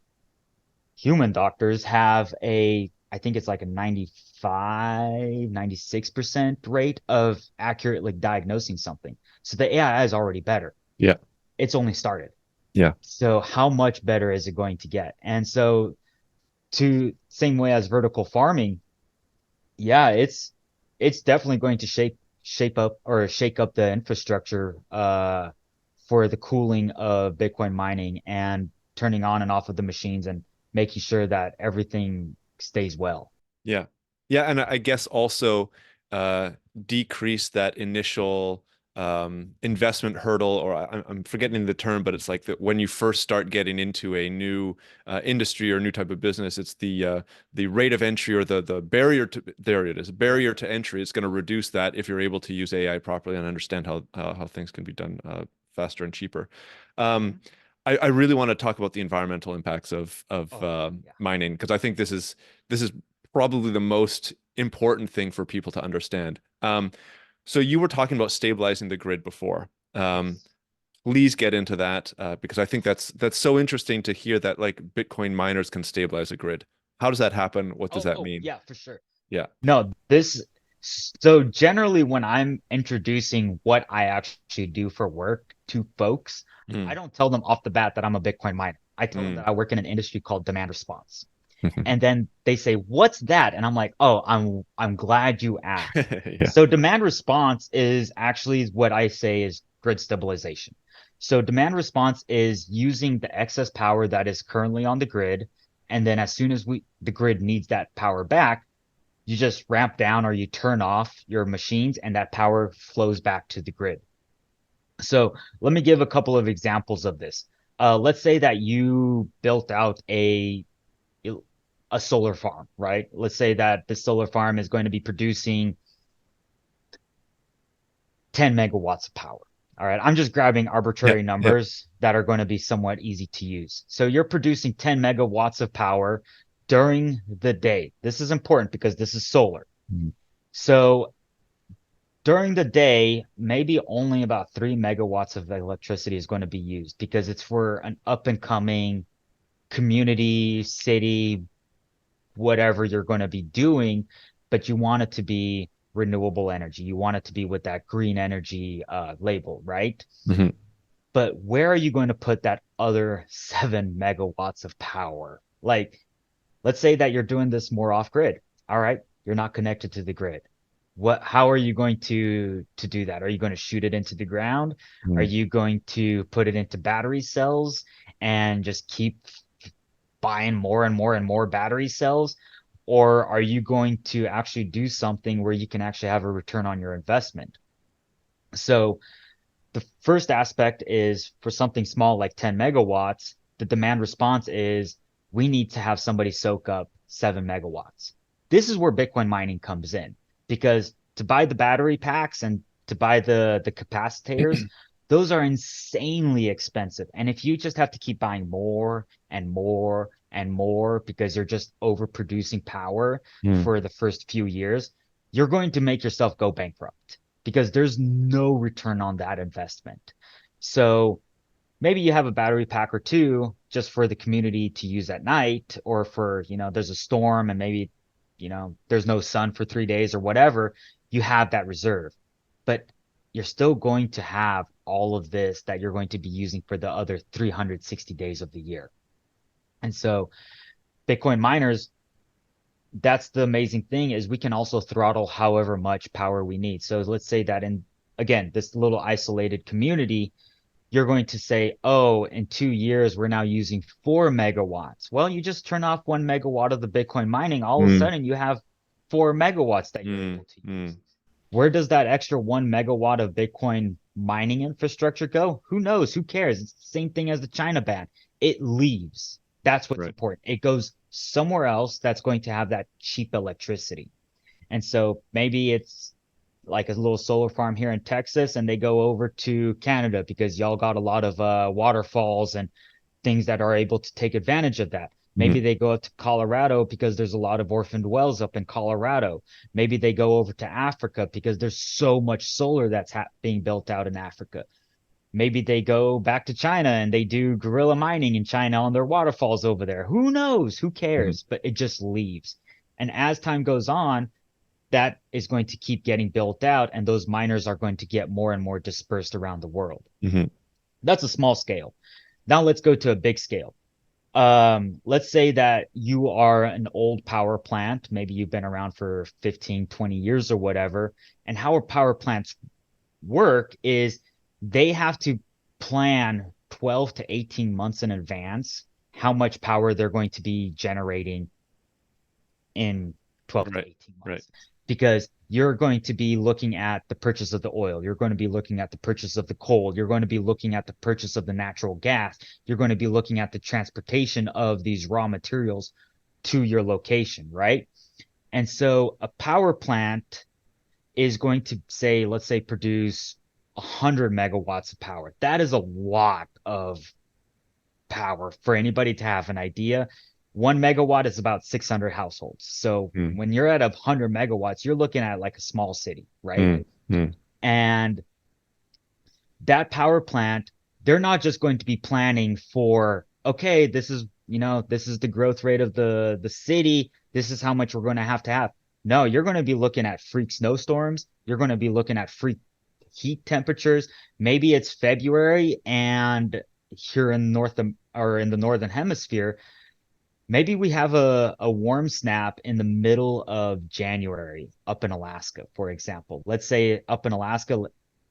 A: human doctors have I think it's like a 95, 96% rate of accurately diagnosing something. So the AI is already better.
B: Yeah.
A: It's only started.
B: Yeah.
A: So how much better is it going to get? And so, to same way as vertical farming, yeah, it's definitely going to shake up the infrastructure for the cooling of Bitcoin mining and turning on and off of the machines and making sure that everything stays well.
B: Yeah. Yeah. And I guess also uh, decrease that initial investment hurdle, or I'm forgetting the term, but it's like that when you first start getting into a new industry or new type of business, it's the rate of entry or the barrier to, there it is, barrier to entry. It's going to reduce that if you're able to use AI properly and understand how things can be done faster and cheaper. Um, I really want to talk about the environmental impacts of
A: Yeah.
B: mining, because I think this is probably the most important thing for people to understand. So you were talking about stabilizing the grid before.
A: Yes.
B: Please get into that because I think that's so interesting to hear that like Bitcoin miners can stabilize a grid. How does that happen? What does that mean?
A: Yeah, for sure.
B: Yeah.
A: No, so generally when I'm introducing what I actually do for work to folks, I
B: Mm,
A: don't tell them off the bat that I'm a Bitcoin miner. I tell them
B: mm,
A: that I work in an industry called demand response. And then they say, "What's that?" And I'm like, "Oh, I'm glad you asked."
B: yeah.
A: So demand response is actually what I say is grid stabilization. So demand response is using the excess power that is currently on the grid, and then as soon as the grid needs that power back, you just ramp down or you turn off your machines and that power flows back to the grid. So let me give a couple of examples of this. Let's say that you built out a solar farm, right? Let's say that the solar farm is going to be producing 10 megawatts of power. All right, I'm just grabbing
B: Yep.
A: arbitrary
B: Yep.
A: numbers that are going to be somewhat easy to use. So you're producing 10 megawatts of power during the day. This is important because this is solar.
B: Mhm.
A: So during the day, maybe only about 3 megawatts of electricity is going to be used because it's for an up and coming community, city, whatever you're going to be doing, but you want it to be renewable energy. You want it to be with that green energy label, right?
B: Mhm.
A: But where are you going to put that other 7 megawatts of power? Like, let's say that you're doing this more off grid. All right, you're not connected to the grid. How are you going to do that? Are you going to shoot it into the ground? Are
B: Mm.
A: you going to put it into battery cells and just keep buying more and more and more battery cells? Or are you going to actually do something where you can actually have a return on your investment? So the first aspect is for something small like 10 megawatts, the demand response is we need to have somebody soak up 7 megawatts. This is where Bitcoin mining comes in because to buy the battery packs and to buy the capacitors, those are insanely expensive. And if you just have to keep buying more and more and more because you're just overproducing power
B: Mm.
A: for the first few years, you're going to make yourself go bankrupt because there's no return on that investment. So maybe you have a battery pack or two just for the community to use at night, or for, there's a storm and maybe, there's no sun for 3 days or whatever, you have that reserve. But you're still going to have all of this that you're going to be using for the other 360 days of the year. And so Bitcoin miners, that's the amazing thing is we can also throttle however much power we need. So let's say that in, again, this little isolated community, you're going to say, oh, in 2 years, we're now using 4 megawatts. Well, you just turn off 1 megawatt of the Bitcoin mining. All of a
B: Mm.
A: sudden, you have 4 megawatts that you're
B: Mm.
A: able to use.
B: Mm.
A: Where does that extra 1 megawatt of Bitcoin mining infrastructure go? Who knows? Who cares? It's the same thing as the China ban. It leaves. That's what's
B: Right.
A: important. It goes somewhere else that's going to have that cheap electricity. And so maybe it's like a little solar farm here in Texas and they go over to Canada because y'all got a lot of waterfalls and things that are able to take advantage of that. Maybe
B: Mhm.
A: they go up to Colorado because there's a lot of orphaned wells up in Colorado. Maybe they go over to Africa because there's so much solar that's being built out in Africa. Maybe they go back to China and they do guerrilla mining in China on their waterfalls over there. Who knows? Who
B: Mhm.
A: cares? But it just leaves. And as time goes on, that is going to keep getting built out, and those miners are going to get more and more dispersed around the world.
B: Mhm.
A: That's a small scale. Now let's go to a big scale. Let's say that you are an old power plant. Maybe you've been around for 15, 20 years or whatever. And how our power plants work is they have to plan 12 to 18 months in advance how much power they're going to be generating in 12 to
B: Right.
A: 18
B: Right.
A: months because you're going to be looking at the purchase of the oil. You're going to be looking at the purchase of the coal. You're going to be looking at the purchase of the natural gas. You're going to be looking at the transportation of these raw materials to your location, right? And so a power plant is going to say, let's say, produce 100 megawatts of power. That is a lot of power for anybody to have an idea. 1 megawatt is about 600 households. So
B: Mm.
A: when you're at 100 megawatts, you're looking at like a small city, right?
B: Mm. Mm.
A: And that power plant, they're not just going to be planning for, okay, this is, this is the growth rate of the city. This is how much we're going to have to have. No, you're going to be looking at freak snowstorms. You're going to be looking at freak heat temperatures. Maybe it's February and here in or in the northern hemisphere, maybe we have a warm snap in the middle of January up in Alaska, for example. Let's say up in Alaska,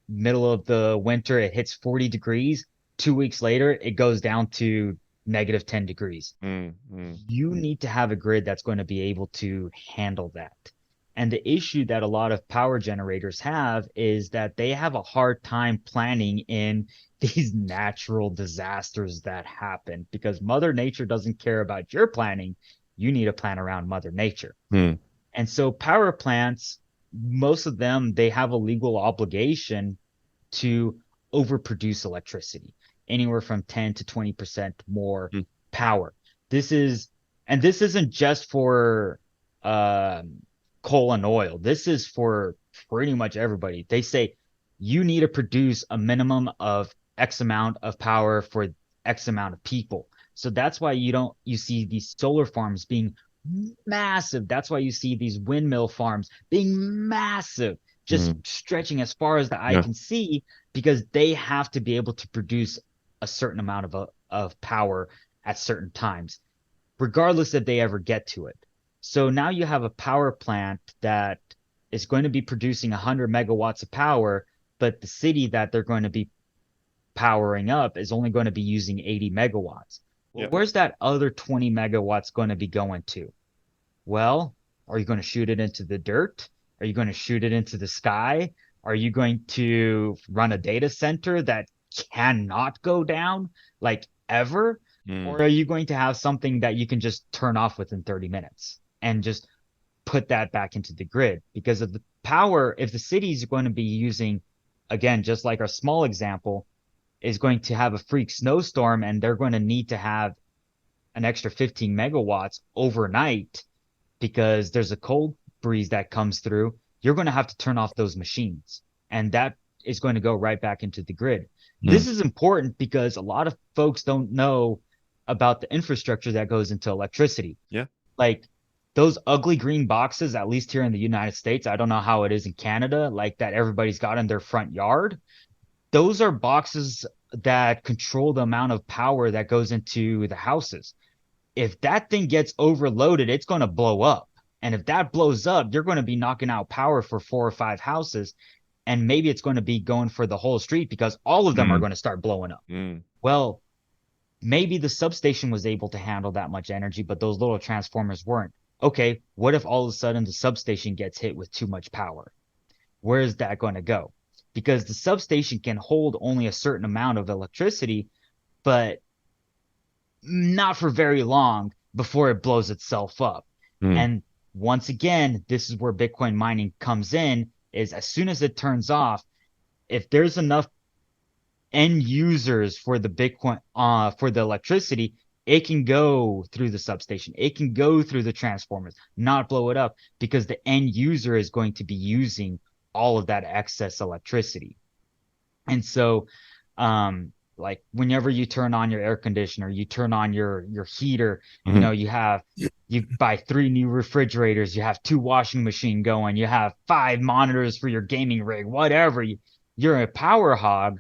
A: middle of the winter, it hits 40 degrees. 2 weeks later, it goes down to -10 degrees. You need to have a grid that's going to be able to handle that. And the issue that a lot of power generators have is that they have a hard time planning in these natural disasters that happen because Mother Nature doesn't care about your planning. You need to plan around Mother Nature. And so power plants, most of them, they have a legal obligation to overproduce electricity, anywhere from 10 to 20% more power. This isn't just for coal and oil. This is for pretty much everybody. They say you need to produce a minimum of X amount of power for X amount of people. So that's why you see these solar farms being massive. That's why you see these windmill farms being massive, just stretching as far as the eye can see, because they have to be able to produce a certain amount of power at certain times, regardless if they ever get to it. So now you have a power plant that is going to be producing 100 megawatts of power, but the city that they're going to be powering up is only going to be using 80 megawatts. Well, where's that other 20 megawatts going to be going to? Well, are you going to shoot it into the dirt? Are you going to shoot it into the sky? Are you going to run a data center that cannot go down, like ever? Or are you going to have something that you can just turn off within 30 minutes and just put that back into the grid? Because of the power, if the city is going to be using, again, just like our small example, is going to have a freak snowstorm and they're going to need to have an extra 15 megawatts overnight because there's a cold breeze that comes through, you're going to have to turn off those machines. And that is going to go right back into the grid. This is important because a lot of folks don't know about the infrastructure that goes into electricity. Like those ugly green boxes, at least here in the United States, I don't know how it is in Canada, like that everybody's got in their front yard. Those are boxes that control the amount of power that goes into the houses. If that thing gets overloaded, it's going to blow up. And if that blows up, you're going to be knocking out power for 4 or 5 houses. And maybe it's going to be going for the whole street because all of them are going to start blowing up. Well, maybe the substation was able to handle that much energy, but those little transformers weren't. Okay, what if all of a sudden the substation gets hit with too much power? Where is that going to go? Because the substation can hold only a certain amount of electricity, but not for very long before it blows itself up. And once again, this is where Bitcoin mining comes in, is as soon as it turns off, if there's enough end users for the Bitcoin, for the electricity, it can go through the substation. It can go through the transformers, not blow it up, because the end user is going to be using all of that excess electricity. And so, like whenever you turn on your air conditioner, you turn on your heater, you know, you buy 3 new refrigerators, you have 2 washing machine going, you have 5 monitors for your gaming rig, whatever. You're a power hog.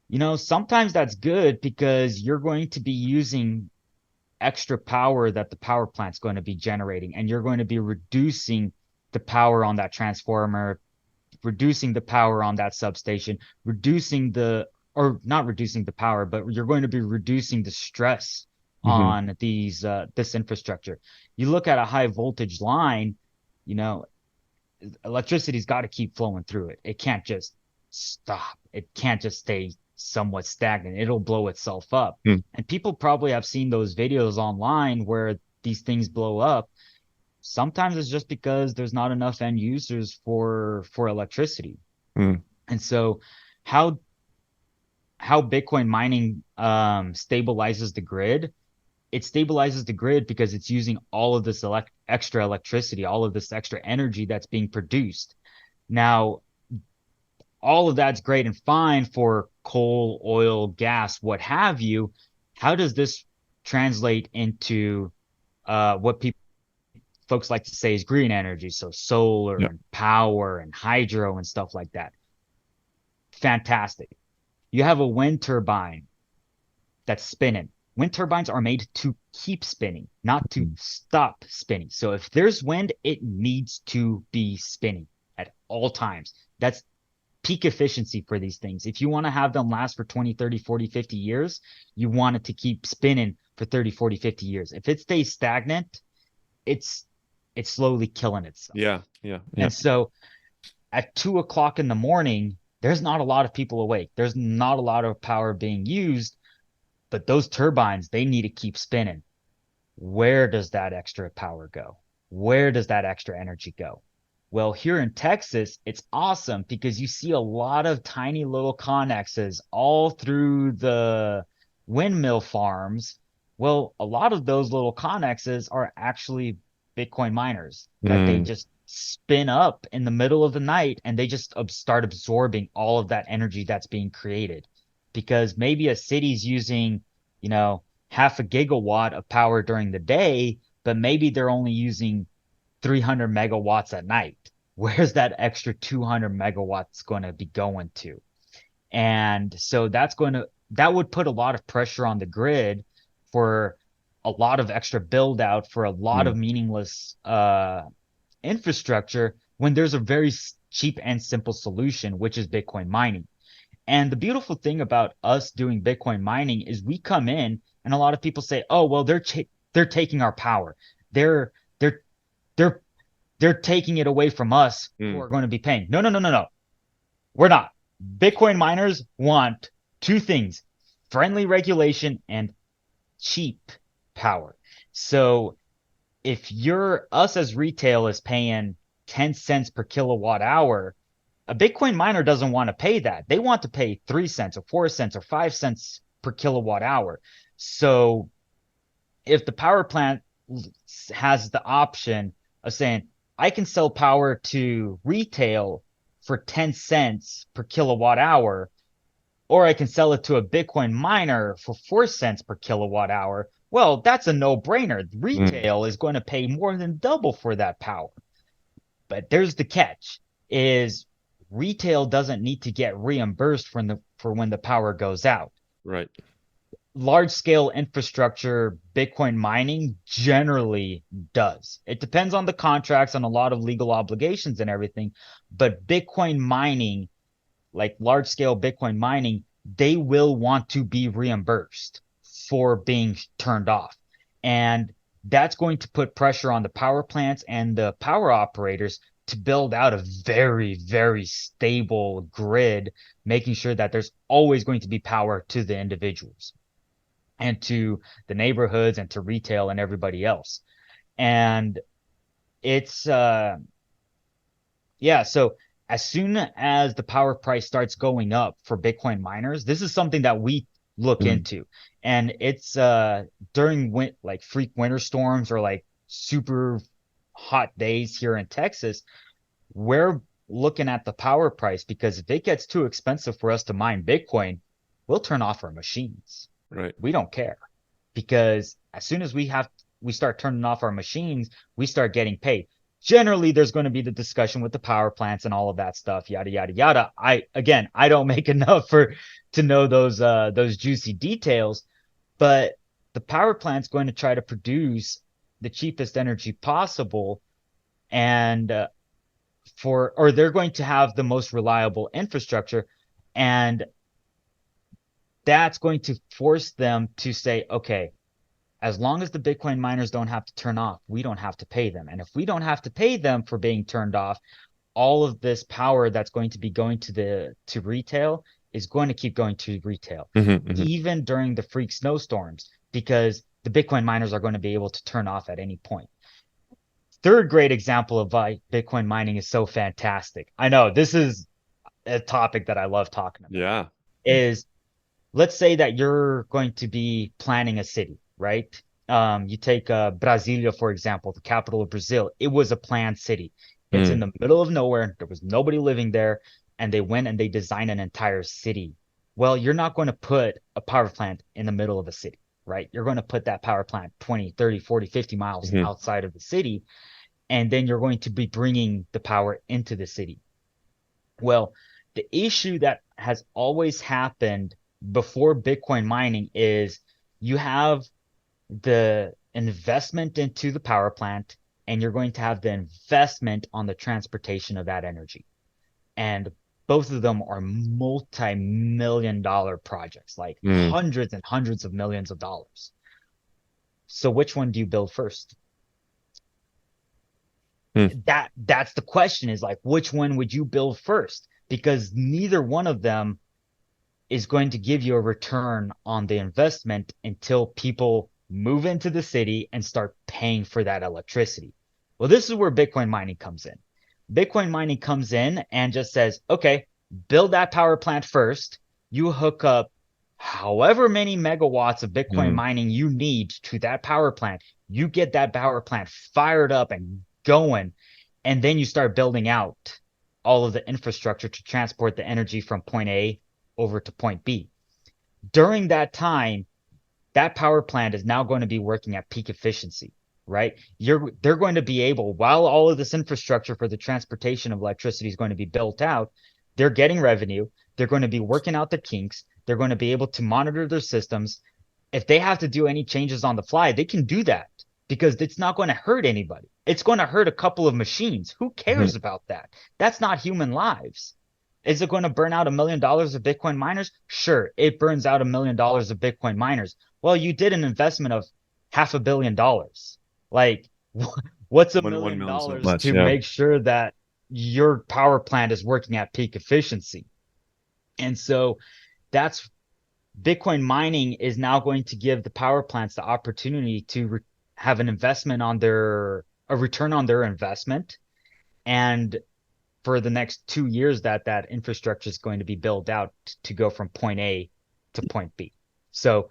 A: You know, sometimes that's good because you're going to be using extra power that the power plant's going to be generating, and you're going to be reducing the power on that transformer, reducing the power on that substation, or not reducing the power, but you're going to be reducing the stress on this infrastructure. You look at a high voltage line, you know, electricity's got to keep flowing through it. It can't just stop. It can't just stay somewhat stagnant. It'll blow itself up. And people probably have seen those videos online where these things blow up. Sometimes it's just because there's not enough end users for electricity. And so how Bitcoin mining stabilizes the grid, it stabilizes the grid because it's using all of this extra electricity, all of this extra energy that's being produced. Now, all of that's great and fine for coal, oil, gas, what have you. How does this translate into what people folks like to say is green energy. So solar
B: Yeah.
A: and power and hydro and stuff like that. Fantastic. You have a wind turbine that's spinning. Wind turbines are made to keep spinning, not to stop spinning. So if there's wind, it needs to be spinning at all times. That's peak efficiency for these things. If you want to have them last for 20, 30, 40, 50 years, you want it to keep spinning for 30, 40, 50 years. If it stays stagnant, it's slowly killing itself.
B: Yeah. Yeah. Yeah.
A: And so at 2 o'clock in the morning, there's not a lot of people awake. There's not a lot of power being used, but those turbines, they need to keep spinning. Where does that extra power go? Where does that extra energy go? Well, here in Texas, it's awesome because you see a lot of tiny little connexes all through the windmill farms. Well, a lot of those little connexes are actually Bitcoin miners that they just spin up in the middle of the night and they just start absorbing all of that energy that's being created. Because maybe a city's using, half a gigawatt of power during the day, but maybe they're only using 300 megawatts at night. Where's that extra 200 megawatts going to be going to? And so that would put a lot of pressure on the grid for a lot of extra build out for a lot of meaningless infrastructure when there's a very cheap and simple solution, which is Bitcoin mining. And the beautiful thing about us doing Bitcoin mining is we come in and a lot of people say, "Oh, well, they're taking our power. They're they're they're they're taking it away from us who are going to be paying." No, no, no, no, no. We're not. Bitcoin miners want two things: friendly regulation and cheap power. So if us as retail is paying 10 cents per kilowatt hour, a Bitcoin miner doesn't want to pay that. They want to pay 3 cents or 4 cents or 5 cents per kilowatt hour. So if the power plant has the option of saying, I can sell power to retail for 10 cents per kilowatt hour, or I can sell it to a Bitcoin miner for 4 cents per kilowatt hour, well, that's a no-brainer. Retail is going to pay more than double for that power. But there's the catch, is retail doesn't need to get reimbursed for when the power goes out.
B: Right.
A: Large scale infrastructure, Bitcoin mining generally does. It depends on the contracts and a lot of legal obligations and everything. But Bitcoin mining, like large scale Bitcoin mining, they will want to be reimbursed for being turned off. And that's going to put pressure on the power plants and the power operators to build out a very, very stable grid, making sure that there's always going to be power to the individuals and to the neighborhoods and to retail and everybody else. And it's, so as soon as the power price starts going up for Bitcoin miners, this is something that we look into. And it's during freak winter storms or like super hot days here in Texas, we're looking at the power price, because if it gets too expensive for us to mine Bitcoin, we'll turn off our machines.
B: Right.
A: We don't care, because as soon as we start turning off our machines, we start getting paid. Generally, there's going to be the discussion with the power plants and all of that stuff, yada yada yada. I don't make enough to know those juicy details, but the power plant's going to try to produce the cheapest energy possible, and they're going to have the most reliable infrastructure, and that's going to force them to say, okay, as long as the Bitcoin miners don't have to turn off, we don't have to pay them. And if we don't have to pay them for being turned off, all of this power that's going to be going to retail is going to keep going to retail, even during the freak snowstorms, because the Bitcoin miners are going to be able to turn off at any point. Third great example of why Bitcoin mining is so fantastic. I know this is a topic that I love talking about.
B: Yeah.
A: Is, let's say that you're going to be planning a city, right? You take Brasilia, for example, the capital of Brazil. It was a planned city. It's in the middle of nowhere. There was nobody living there. And they went and they designed an entire city. Well, you're not going to put a power plant in the middle of a city, right? You're going to put that power plant 20, 30, 40, 50 miles outside of the city. and then you're going to be bringing the power into the city. Well, the issue that has always happened before Bitcoin mining is you have the investment into the power plant, and you're going to have the investment on the transportation of that energy. And both of them are multi-million dollar projects, like
B: Mm.
A: hundreds and hundreds of millions of dollars. So which one do you build first?
B: Mm.
A: That's the question, is like, which one would you build first? Because neither one of them is going to give you a return on the investment until people move into the city and start paying for that electricity. Well, this is where Bitcoin mining comes in. Bitcoin mining comes in and just says, okay, build that power plant first. You hook up however many megawatts of Bitcoin
B: Mm.
A: mining you need to that power plant. You get that power plant fired up and going, and then you start building out all of the infrastructure to transport the energy from point A over to point B. During that time, that power plant is now going to be working at peak efficiency, right? They're going to be able, while all of this infrastructure for the transportation of electricity is going to be built out, they're getting revenue. They're going to be working out the kinks. They're going to be able to monitor their systems. If they have to do any changes on the fly, they can do that because it's not going to hurt anybody. It's going to hurt a couple of machines. Who cares
B: Mhm.
A: about that? That's not human lives. Is it going to burn out $1 million of Bitcoin miners? Sure, it burns out $1 million of Bitcoin miners. Well, you did an investment of $500 million. Like, what's $1
B: 1
A: million
B: million's not
A: dollars
B: much.
A: to
B: Yeah.
A: make sure that your power plant is working at peak efficiency? And so that's Bitcoin mining is now going to give the power plants the opportunity to have an investment on a return on their investment. And for the next 2 years that infrastructure is going to be built out to go from point A to point B. So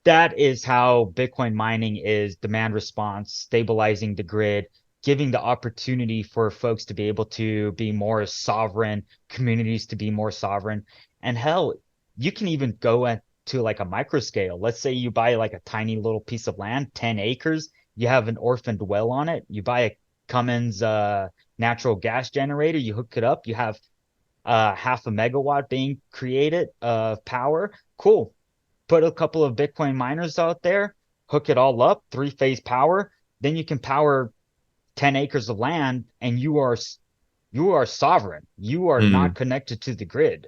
A: that is how Bitcoin mining is demand response, stabilizing the grid, giving the opportunity for folks to be able to be more sovereign, communities to be more sovereign. And hell, you can even go to like a micro scale. Let's say you buy like a tiny little piece of land, 10 acres, you have an orphaned well on it, you buy a Cummins natural gas generator, you hook it up, you have half a megawatt being created of power. Cool, put a couple of Bitcoin miners out there, hook it all up, three-phase power, then you can power 10 acres of land, and you are sovereign. You are not
B: Mm.
A: connected to the grid.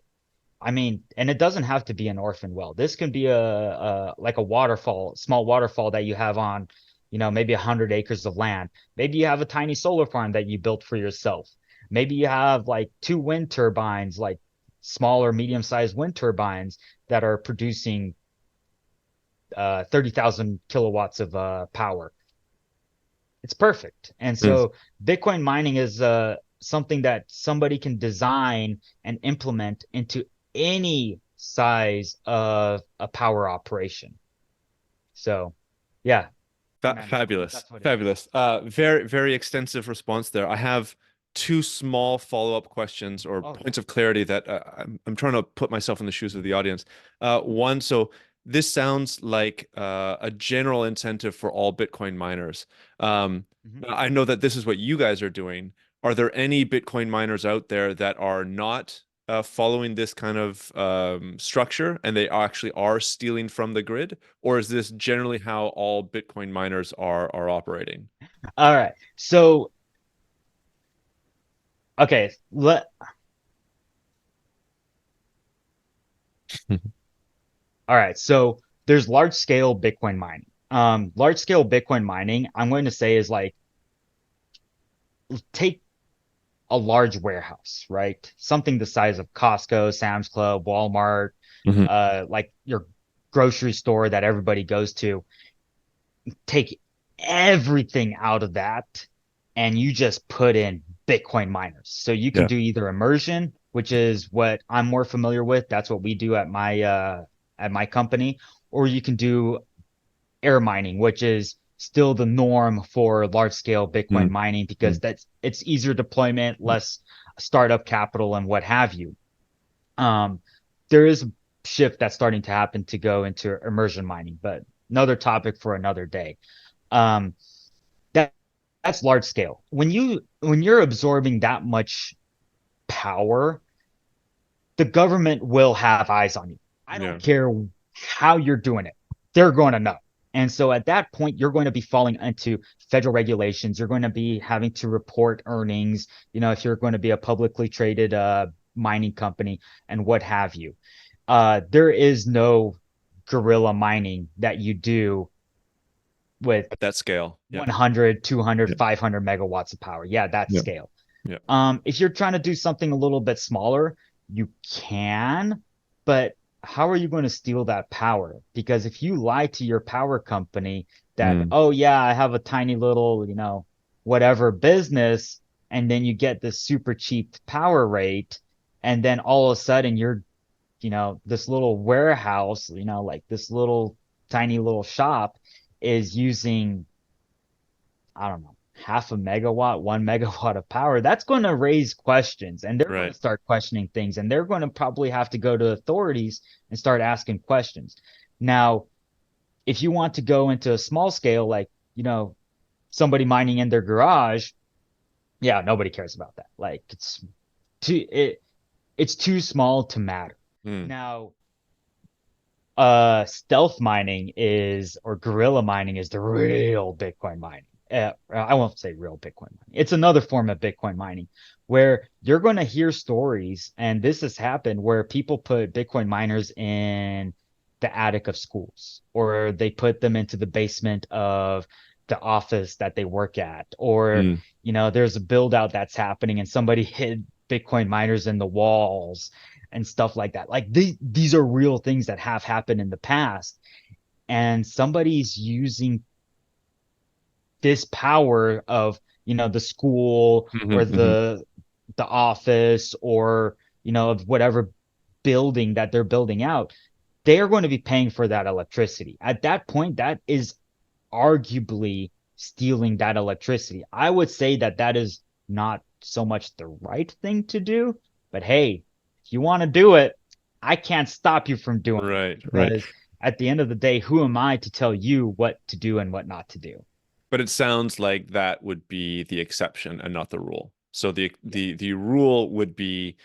A: I mean, and it doesn't have to be an orphan well. This can be a like a waterfall, small waterfall that you have on, maybe 100 acres of land. Maybe you have a tiny solar farm that you built for yourself. Maybe you have like two wind turbines, like small or medium-sized wind turbines that are producing 30,000 kilowatts of power. It's perfect. And
B: Mm.
A: so Bitcoin mining is something that somebody can design and implement into any size of a power operation. So, yeah, man,
B: Fabulous,
A: that's what it is.
B: fabulous. Very, very extensive response there. I have two small follow-up questions or
A: Oh,
B: points of clarity that I'm trying to put myself in the shoes of the audience. One, so this sounds like a general incentive for all Bitcoin miners.
A: mhm.
B: I know that this is what you guys are doing. Are there any Bitcoin miners out there that are not following this kind of structure and they actually are stealing from the grid? Or is this generally how all Bitcoin miners are operating?
A: All right. So, okay, all right. So there's large scale Bitcoin mining. Large scale Bitcoin mining, I'm going to say, is like, take a large warehouse, right? Something the size of Costco, Sam's Club, Walmart,
B: Mhm.
A: like your grocery store that everybody goes to. Take everything out of that and you just put in Bitcoin miners. So you can
B: Yeah.
A: do either immersion, which is what I'm more familiar with. That's what we do at my company, or you can do air mining, which is still the norm for large scale Bitcoin
B: Mm.
A: mining because
B: Mm.
A: it's easier deployment, less startup capital and what have you. Um, there is a shift that's starting to happen to go into immersion mining, but another topic for another day. Um, that That's large scale. When you're absorbing that much power, the government will have eyes on you. I
B: Yeah.
A: don't care how you're doing it. They're going to know. And so at that point, you're going to be falling into federal regulations. You're going to be having to report earnings, if you're going to be a publicly traded mining company and what have you. There is no guerrilla mining that you do with
B: At that scale. Yeah.
A: 100, 200,
B: Yeah.
A: 500 megawatts of power. Yeah, that
B: Yeah.
A: scale.
B: Yeah.
A: If you're trying to do something a little bit smaller, you can, but how are you going to steal that power? Because if you lie to your power company that,
B: Mm.
A: oh yeah, I have a tiny little, whatever business, and then you get this super cheap power rate, and then all of a sudden you're, this little warehouse, like this little tiny little shop is using, I don't know, half a megawatt, 1 megawatt of power, that's going to raise questions and they're going to
B: Right.
A: start questioning things and they're going to probably have to go to authorities and start asking questions. Now, if you want to go into a small scale, like, somebody mining in their garage, yeah, nobody cares about that. Like too, it, it's too small to matter.
B: Mm.
A: Now, stealth mining is, or guerrilla mining is the real Bitcoin mining. I won't say real Bitcoin mining. It's another form of Bitcoin mining where you're going to hear stories, and this has happened where people put Bitcoin miners in the attic of schools, or they put them into the basement of the office that they work at, or
B: Mm.
A: there's a build out that's happening and somebody hid Bitcoin miners in the walls and stuff like that. Like these are real things that have happened in the past, and somebody's using this power of the school
B: Mhm,
A: or
B: mhm.
A: the office or of whatever building that they're building out. They are going to be paying for that electricity. At that point, that is arguably stealing that electricity. I would say that that is not so much the right thing to do, but hey, if you want to do it, I can't stop you from doing it
B: Right, right.
A: because at the end of the day, who am I to tell you what to do and what not to do?
B: But it sounds like that would be the exception and not the rule. So the
A: Yeah.
B: the rule would be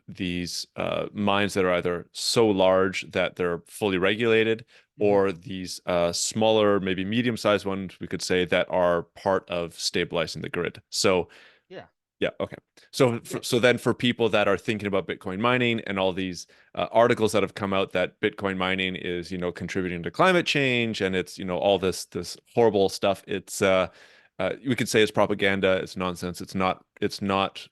B: these mines that are either so large that they're fully regulated,
A: Mhm.
B: or these smaller, maybe medium-sized ones, we could say, that are part of stabilizing the grid. So
A: Yeah.
B: yeah, okay. So
A: Yeah.
B: so then for people that are thinking about Bitcoin mining and all these articles that have come out that Bitcoin mining is, contributing to climate change and it's, all this horrible stuff, it's we could say it's propaganda, it's nonsense, it's not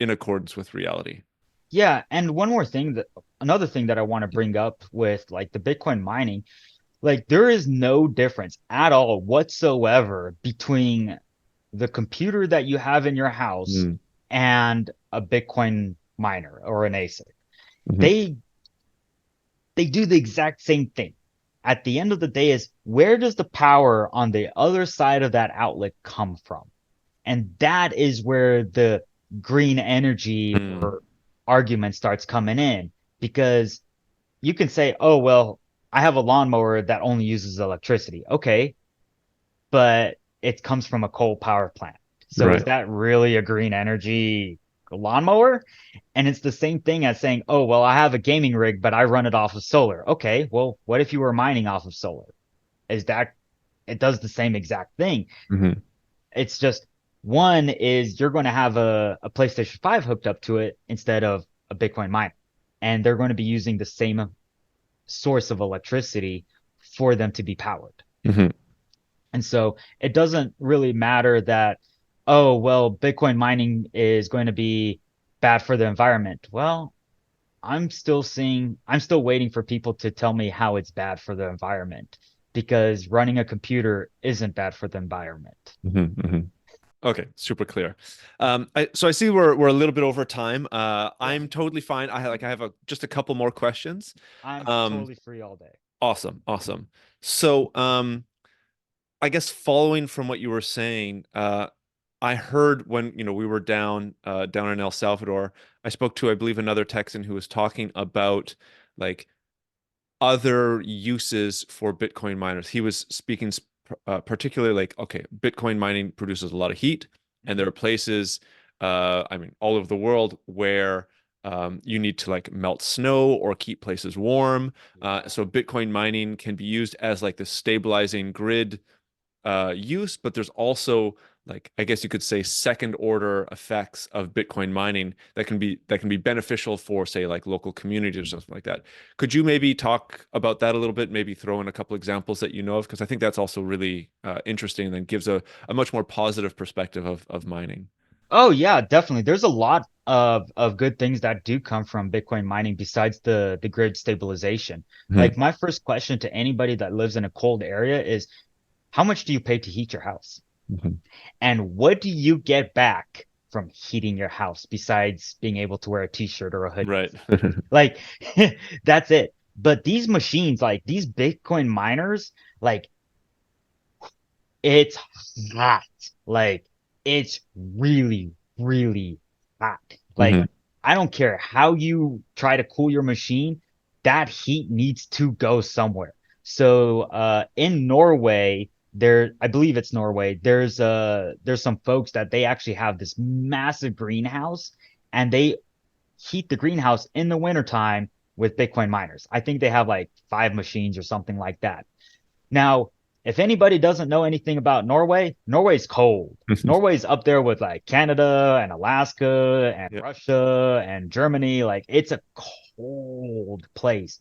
B: in accordance with reality.
A: Yeah, and another thing that I want to bring up with like the Bitcoin mining, like there is no difference at all whatsoever between the computer that you have in your house
B: Mm.
A: and a Bitcoin miner or an ASIC.
B: Mhm.
A: They they do the exact same thing. At the end of the day is where does the power on the other side of that outlet come from? And that is where the green energy
B: Mm.
A: or argument starts coming in because you can say, oh, well, I have a lawnmower that only uses electricity. Okay, but it comes from a coal power plant. So is
B: Right.
A: that really a green energy lawnmower? And it's the same thing as saying, oh, well, I have a gaming rig, but I run it off of solar. Okay, well, what if you were mining off of solar? Is that it does the same exact thing?
B: Mhm.
A: It's just one is you're going to have a PlayStation 5 hooked up to it instead of a Bitcoin miner. And they're going to be using the same source of electricity for them to be powered.
B: Mhm.
A: And so it doesn't really matter that, oh, well, Bitcoin mining is going to be bad for the environment. Well, I'm still waiting for people to tell me how it's bad for the environment because running a computer isn't bad for the environment.
B: Mhm. Mhm. Okay, super clear. So I see we're a little bit over time.
A: Yeah,
B: I'm totally fine. I have just a couple more questions.
A: I'm
B: Um,
A: totally free all day.
B: awesome, awesome. So I guess following from what you were saying, I heard when we were down in El Salvador, I spoke to, I believe, another Texan who was talking about like other uses for Bitcoin miners. He was speaking particularly like, okay, Bitcoin mining produces a lot of heat, and there are places, I mean, all over the world where you need to like melt snow or keep places warm. So Bitcoin mining can be used as like the stabilizing grid use, but there's also like, I guess you could say, second order effects of Bitcoin mining that can be beneficial for, say, like local communities or something like that. Could you maybe talk about that a little bit? Maybe throw in a couple examples that you know of, because I think that's also really interesting and then gives a much more positive perspective of mining.
A: Oh yeah, definitely. There's a lot of good things that do come from Bitcoin mining besides the grid stabilization.
B: Mhm.
A: Like my first question to anybody that lives in a cold area is, how much do you pay to heat your house?
B: Mhm.
A: And what do you get back from heating your house besides being able to wear a t-shirt or a hoodie
B: Right.
A: inside? Like that's it. But these machines, like these Bitcoin miners, like it's hot. Like it's really, really hot. Like
B: Mhm.
A: I don't care how you try to cool your machine, that heat needs to go somewhere. So in Norway, there I believe it's Norway, there's some folks that they actually have this massive greenhouse and they heat the greenhouse in the wintertime with Bitcoin miners. I think they have like 5 machines or something like that. Now, if anybody doesn't know anything about Norway, Norway's cold. Norway's up there with like Canada and Alaska and
B: Yeah.
A: Russia and Germany. Like it's a cold place.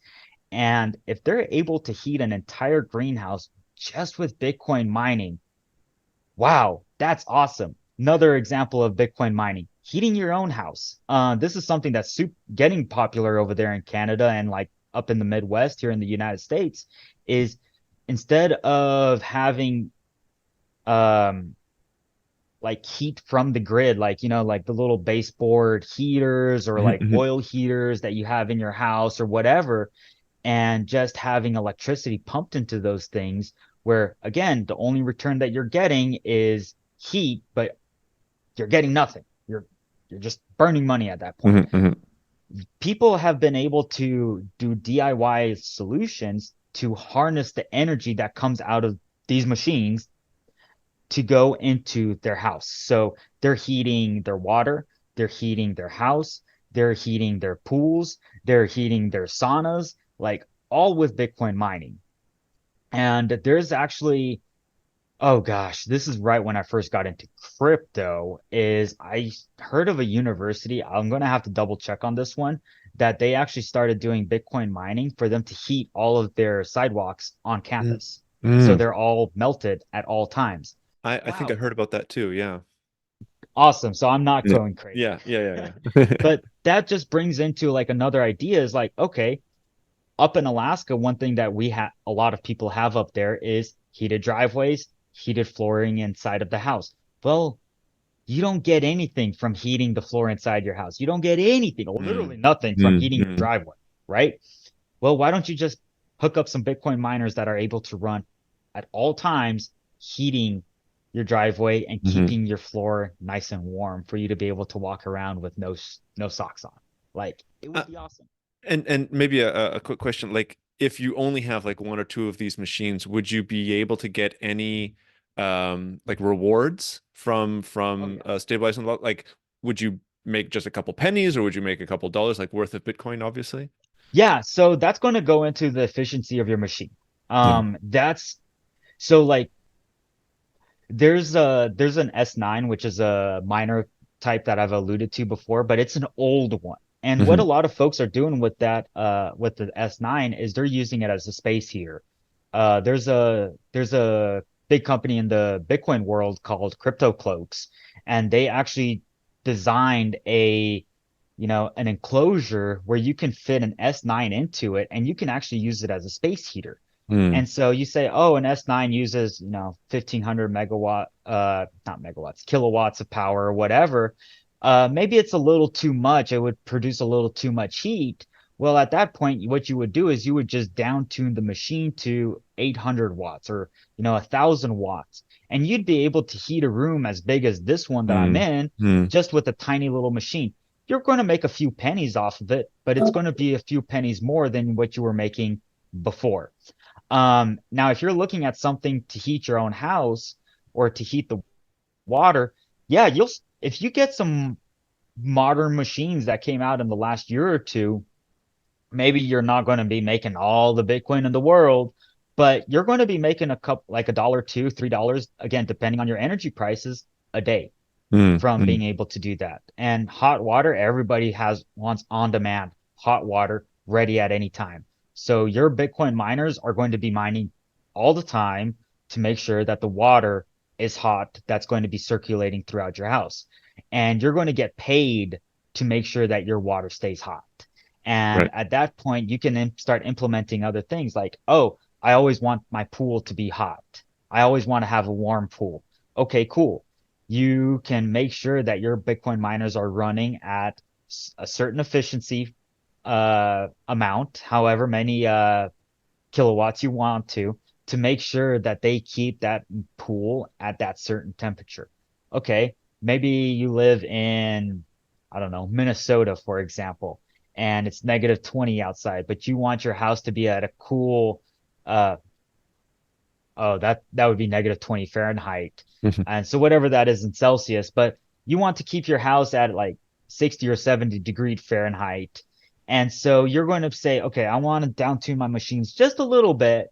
A: And if they're able to heat an entire greenhouse just with Bitcoin mining, wow, that's awesome. Another example of Bitcoin mining, heating your own house. This is something that's getting popular over there in Canada and like up in the Midwest here in the United States is instead of having um like heat from the grid, like like the little baseboard heaters or
B: Mhm.
A: like
B: Mhm.
A: oil heaters that you have in your house or whatever, and just having electricity pumped into those things where again the only return that you're getting is heat, but you're getting nothing. You're just burning money at that point.
B: Mhm. Mhm.
A: People have been able to do DIY solutions to harness the energy that comes out of these machines to go into their house. So they're heating their water, they're heating their house, they're heating their pools, they're heating their saunas, like all with Bitcoin mining. And there's actually, oh gosh, this is right when I first got into crypto, is I heard of a university, I'm going to have to double check on this one, that they actually started doing Bitcoin mining for them to heat all of their sidewalks on
B: Mhm.
A: campus. So
B: Mm.
A: they're all melted at all times.
B: I think I
A: Wow.
B: heard about that too. Yeah.
A: Awesome. So I'm not
B: Yeah.
A: going crazy.
B: Yeah. Yeah. Yeah. Yeah.
A: But that just brings into like another idea is like, okay, up in Alaska, one thing that we have a lot of people have up there is heated driveways, heated flooring inside of the house. Well, you don't get anything from heating the floor inside your house. You don't get anything, or literally
B: Mm.
A: nothing from
B: Mm.
A: heating your
B: Mm.
A: driveway, right? Well, why don't you just hook up some Bitcoin miners that are able to run at all times, heating your driveway and
B: Mhm.
A: keeping your floor nice and warm for you to be able to walk around with no socks on. Like it
B: Uh,
A: would be awesome.
B: and maybe a quick question, like if you only have like one or two of these machines, would you be able to get any like rewards
A: Oh
B: from
A: yeah.
B: stabilizing? Like, would you make just a couple pennies, or would you make a couple dollars, like worth of Bitcoin, obviously?
A: Yeah, so that's going to go into the efficiency of your machine.
B: Yeah.
A: That's so like there's an S9, which is a minor type that I've alluded to before, but it's an old one. And what a
B: Hmm.
A: lot of folks are doing with that with the S9 is they're using it as a space heater. There's a big company in the Bitcoin world called Crypto Cloaks, and they actually designed an enclosure where you can fit an S9 into it and you can actually use it as a space heater.
B: Mm.
A: And so you say, oh, an S9 uses, 1500 not megawatts, kilowatts of power or whatever. Maybe it's a little too much. It would produce a little too much heat. Well, at that point, what you would do is you would just down tune the machine to 800 watts or, 1000 watts. And you'd be able to heat a room as big as this one that I'm
B: Mm.
A: in
B: Mm.
A: just with a tiny little machine. You're going to make a few pennies off of it, but it's going to be a few pennies more than what you were making before. Now, if you're looking at something to heat your own house or to heat the water, yeah, if you get some modern machines that came out in the last year or two, maybe you're not going to be making all the Bitcoin in the world, but you're going to be making a couple, like a dollar, two, $3, again, depending on your energy prices a day
B: Mm,
A: from
B: mm,
A: being able to do that. And hot water, everybody wants on demand hot water ready at any time. So your Bitcoin miners are going to be mining all the time to make sure that the water is hot that's going to be circulating throughout your house. And you're going to get paid to make sure that your water stays hot. And
B: right.
A: at that point, you can start implementing other things like, oh, I always want my pool to be hot. I always want to have a warm pool. Okay, cool. You can make sure that your Bitcoin miners are running at a certain efficiency amount, however many kilowatts you want to make sure that they keep that pool at that certain temperature. Okay, maybe you live in, I don't know, Minnesota, for example, and it's negative 20 outside, but you want your house to be at a cool, uh, oh, that would be negative 20 Fahrenheit.
B: Mhm.
A: And so whatever that is in Celsius, but you want to keep your house at like 60 or 70-degree Fahrenheit. And so you're going to say, okay, I want to down tune my machines just a little bit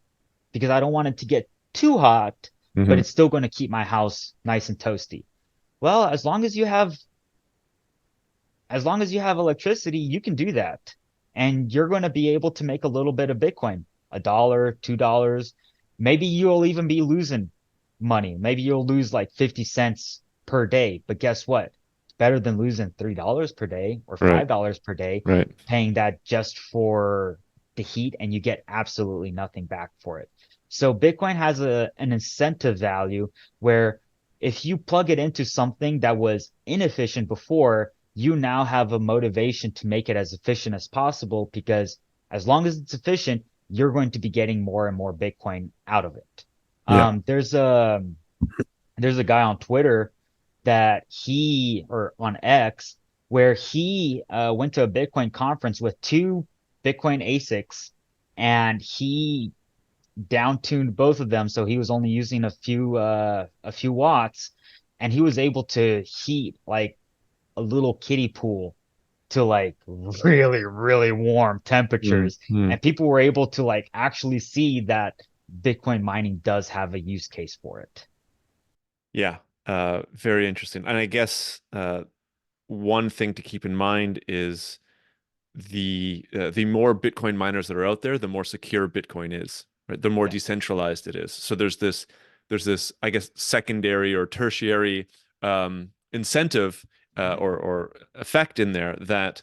A: because I don't want it to get too hot, but
B: Mhm.
A: it's still going to keep my house nice and toasty. Well, as long as you have electricity, you can do that. And you're going to be able to make a little bit of Bitcoin, a dollar, $2. Maybe you'll even be losing money. Maybe you'll lose like 50 cents per day. But guess what? It's better than losing $3 per day or
B: Right.
A: $5 per day,
B: Right.
A: paying that just for the heat, and you get absolutely nothing back for it. So Bitcoin has an incentive value where if you plug it into something that was inefficient before, you now have a motivation to make it as efficient as possible because as long as it's efficient, you're going to be getting more and more Bitcoin out of it.
B: Yeah.
A: There's a guy on Twitter that or on X where he went to a Bitcoin conference with two Bitcoin ASICs and he down tuned both of them so he was only using a few watts and he was able to heat like a little kiddie pool to like really, really warm
B: Mm,
A: temperatures.
B: mm.
A: And people were able to like actually see that Bitcoin mining does have a use case for it.
B: Yeah. Very interesting. And I guess one thing to keep in mind is the more Bitcoin miners that are out there, the more secure Bitcoin is, right? The more
A: Yes.
B: decentralized it is. So there's this, I guess, secondary or tertiary incentive
A: Mhm.
B: or effect in there that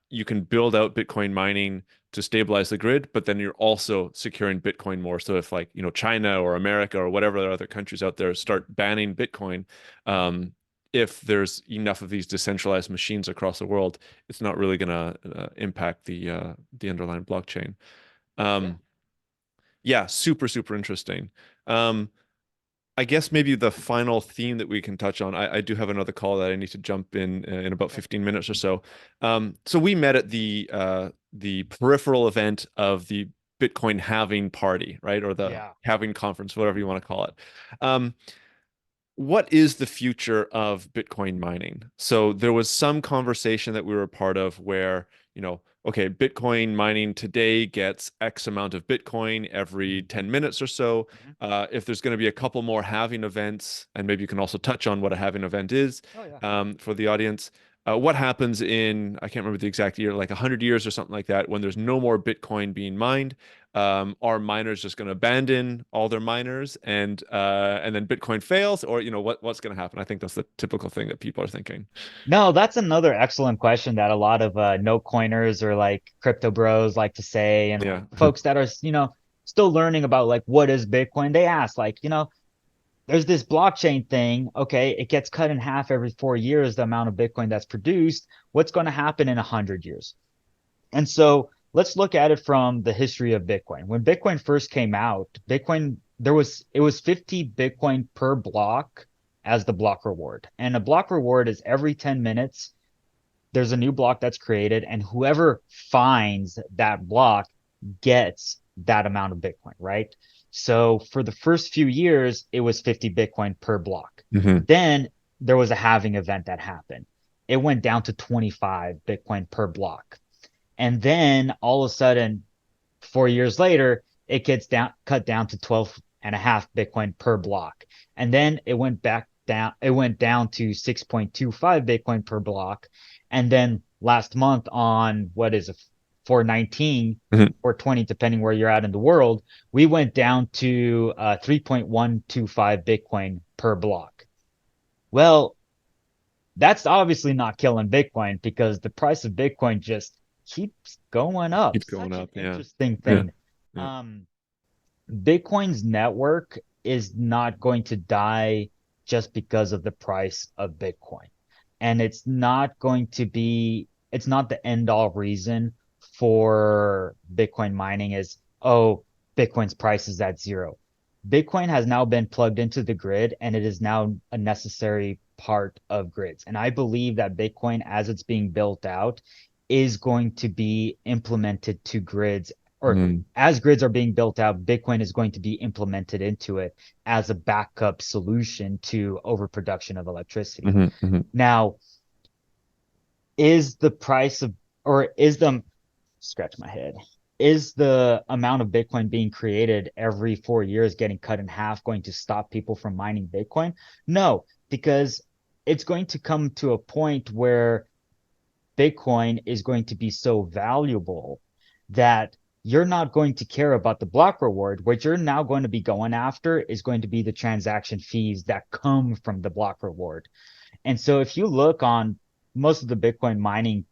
B: you can build out Bitcoin mining to stabilize the grid, but then you're also securing Bitcoin more. So if like, China or America or whatever other countries out there start banning Bitcoin, um, if there's enough of these decentralized machines across the world, it's not really going to impact the underlying blockchain.
A: Yeah.
B: Um, yeah, super super interesting. Um, I guess maybe the final theme that we can touch on. I do have another call that I need to jump in about
A: Okay.
B: 15 minutes or so. So we met at the peripheral event of the Bitcoin halving party, right, or the
A: Yeah.
B: halving conference, whatever you want to call it. Um, what is the future of Bitcoin mining? So there was some conversation that we were a part of where, okay, Bitcoin mining today gets X amount of Bitcoin every
A: Mhm.
B: 10 minutes or so.
A: Mhm.
B: If there's going to be a couple more halving events, and maybe you can also touch on what a halving event is
A: Oh yeah.
B: for the audience. What happens in, I can't remember the exact year, like 100 years or something like that, when there's no more Bitcoin being mined? Are miners just going to abandon all their miners and then Bitcoin fails, or what's going to happen? I think that's the typical thing that people are thinking.
A: No, that's another excellent question that a lot of no coiners or like crypto bros like to say, and
B: Yeah.
A: like folks that are, still learning about like what is Bitcoin. They ask like, there's this blockchain thing. Okay, it gets cut in half every 4 years, the amount of Bitcoin that's produced. What's going to happen in 100 years? And so let's look at it from the history of Bitcoin. When Bitcoin first came out, it was 50 Bitcoin per block as the block reward. And a block reward is every 10 minutes there's a new block that's created, and whoever finds that block gets that amount of Bitcoin, right? So for the first few years, it was 50 Bitcoin per block. Then there was a halving event that happened. It went down to 25 Bitcoin per block. And then all of a sudden, 4 years later, it gets cut down to 12 and a half Bitcoin per block. And then it went down to 6.25 Bitcoin per block. And then last month on what is it, 419, 420, depending where you're at in the world, we went down to 3.125 Bitcoin per block. Well, that's obviously not killing Bitcoin because the price of Bitcoin just keeps going up.
B: Keeps going
A: Such
B: up.
A: an
B: Yeah.
A: interesting
B: Yeah.
A: thing.
B: Yeah.
A: Bitcoin's network is not going to die just because of the price of Bitcoin. And it's not the end all reason for Bitcoin mining is, oh, Bitcoin's price is at zero. Bitcoin has now been plugged into the grid and it is now a necessary part of grids. And I believe that Bitcoin, as it's being built out, is going to be implemented to grids, or as grids are being built out, Bitcoin is going to be implemented into it as a backup solution to overproduction of electricity. Now, is the price of, or is the, scratch my head, is the amount of Bitcoin being created every 4 years getting cut in half going to stop people from mining Bitcoin? No, because it's going to come to a point where Bitcoin is going to be so valuable that you're not going to care about the block reward. What you're now going to be going after is going to be the transaction fees that come from the block reward. And so if you look on most of the Bitcoin mining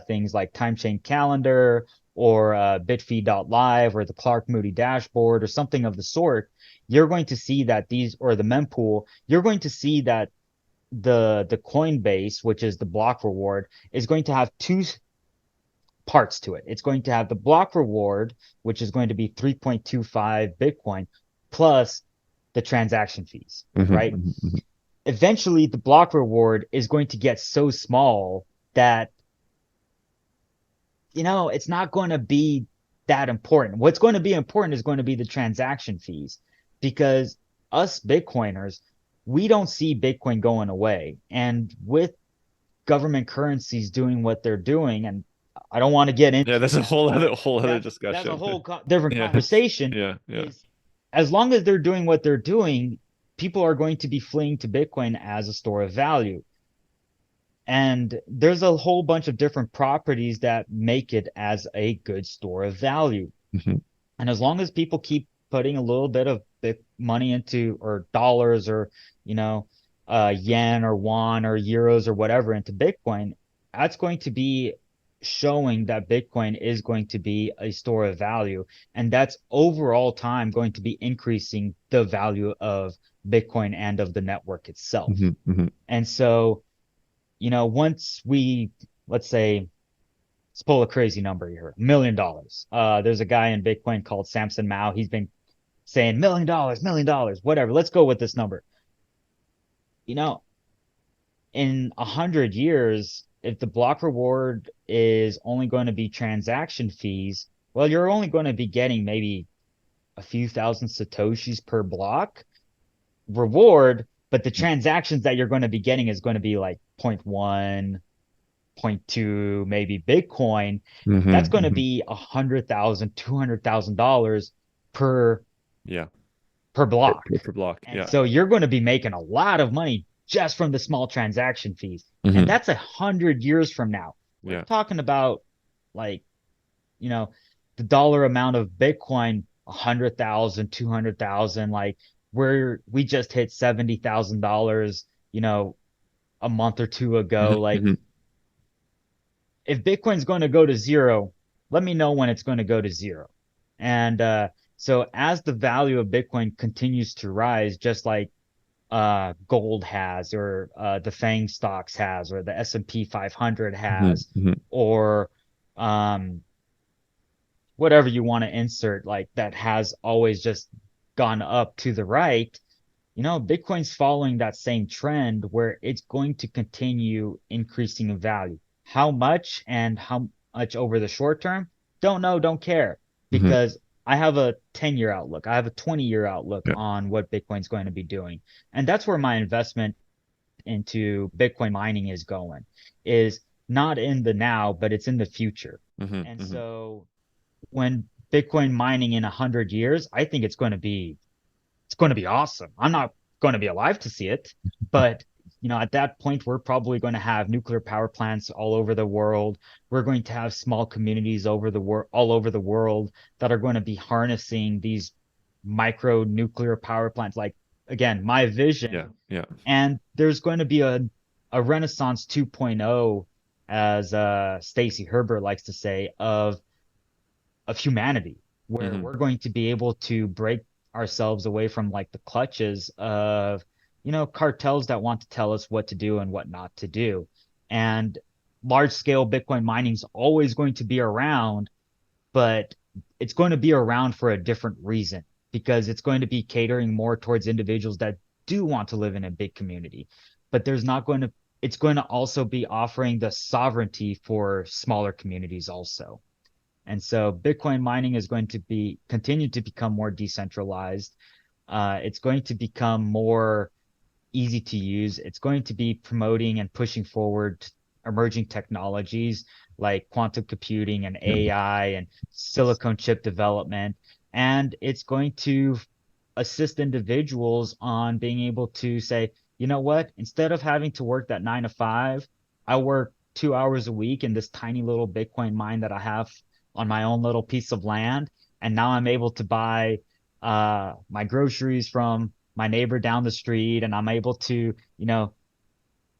A: things like Time Chain Calendar or Bitfeed.live or the Clark Moody dashboard or something of the sort, you're going to see that these, or the mempool, you're going to see that the Coinbase, which is the block reward, is going to have two parts to it. It's going to have the block reward, which is going to be 3.25 Bitcoin plus the transaction fees, right? Eventually, the block reward is going to get so small that, it's not going to be that important. What's going to be important is going to be the transaction fees, because us Bitcoiners, we don't see Bitcoin going away. And with government currencies doing what they're doing, and I don't want to get into
B: That's a
A: that,
B: whole
A: but
B: other
A: that's a
B: discussion.
A: whole different
B: Yeah.
A: conversation.
B: Yeah.
A: Is as long as they're doing what they're doing, people are going to be fleeing to Bitcoin as a store of value. And there's a whole bunch of different properties that make it as a good store of value. And as long as people keep putting a little bit of money into, or dollars, or, yen or won or euros or whatever into Bitcoin, that's going to be showing that Bitcoin is going to be a store of value. And that's overall time going to be increasing the value of Bitcoin and of the network itself. And so, once we, let's say, let's pull a crazy number here, $1 million. There's a guy in Bitcoin called Samson Mao. He's been saying $1 million, whatever. Let's go with this number. In 100 years, if the block reward is only going to be transaction fees, well, you're only going to be getting maybe a few thousand Satoshis per block reward, but the transactions that you're going to be getting is going to be like 0.1, 0.2, maybe Bitcoin. That's going to be $100,000, $200,000 per block.
B: Per block.
A: And so you're going to be making a lot of money just from the small transaction fees. And that's 100 years from now. We're talking about, like, the dollar amount of Bitcoin, 100,000, 200,000, like we just hit $70,000, a month or two ago. Like, if Bitcoin's going to go to zero, let me know when it's going to go to zero. And so as the value of Bitcoin continues to rise, just like gold has, or the FANG stocks has, or the S&P 500 has, or whatever you want to insert, like, that has always just gone up to the right, Bitcoin's following that same trend where it's going to continue increasing in value. How much and how much over the short term? Don't know, don't care, because I have a 10-year outlook. I have a 20-year outlook
B: Yeah.
A: on what Bitcoin's going to be doing. And that's where my investment into Bitcoin mining is going, is not in the now, but it's in the future.
B: Hmm.
A: And
B: Hmm.
A: so when Bitcoin mining in 100 years, I think it's going to be awesome. I'm not going to be alive to see it, but at that point, we're probably going to have nuclear power plants all over the world. We're going to have small communities all over the world that are going to be harnessing these micro nuclear power plants. Like, again, my
B: Yeah.
A: vision.
B: Yeah.
A: And there's going to be a Renaissance 2.0, as Stacy Herbert likes to say, of humanity, where
B: Hmm.
A: we're going to be able to break ourselves away from like the clutches of, cartels that want to tell us what to do and what not to do. And large scale Bitcoin mining is always going to be around, but it's going to be around for a different reason, because it's going to be catering more towards individuals that do want to live in a big community. But it's going to also be offering the sovereignty for smaller communities also. And so Bitcoin mining is going to continue to become more decentralized. It's going to become more easy to use. It's going to be promoting and pushing forward emerging technologies like quantum computing and
B: Yeah.
A: AI and silicon chip development. And it's going to assist individuals on being able to say, you know what, instead of having to work that 9 to 5, I work 2 hours a week in this tiny little Bitcoin mine that I have on my own little piece of land. And now I'm able to buy my groceries from my neighbor down the street, and I'm able to,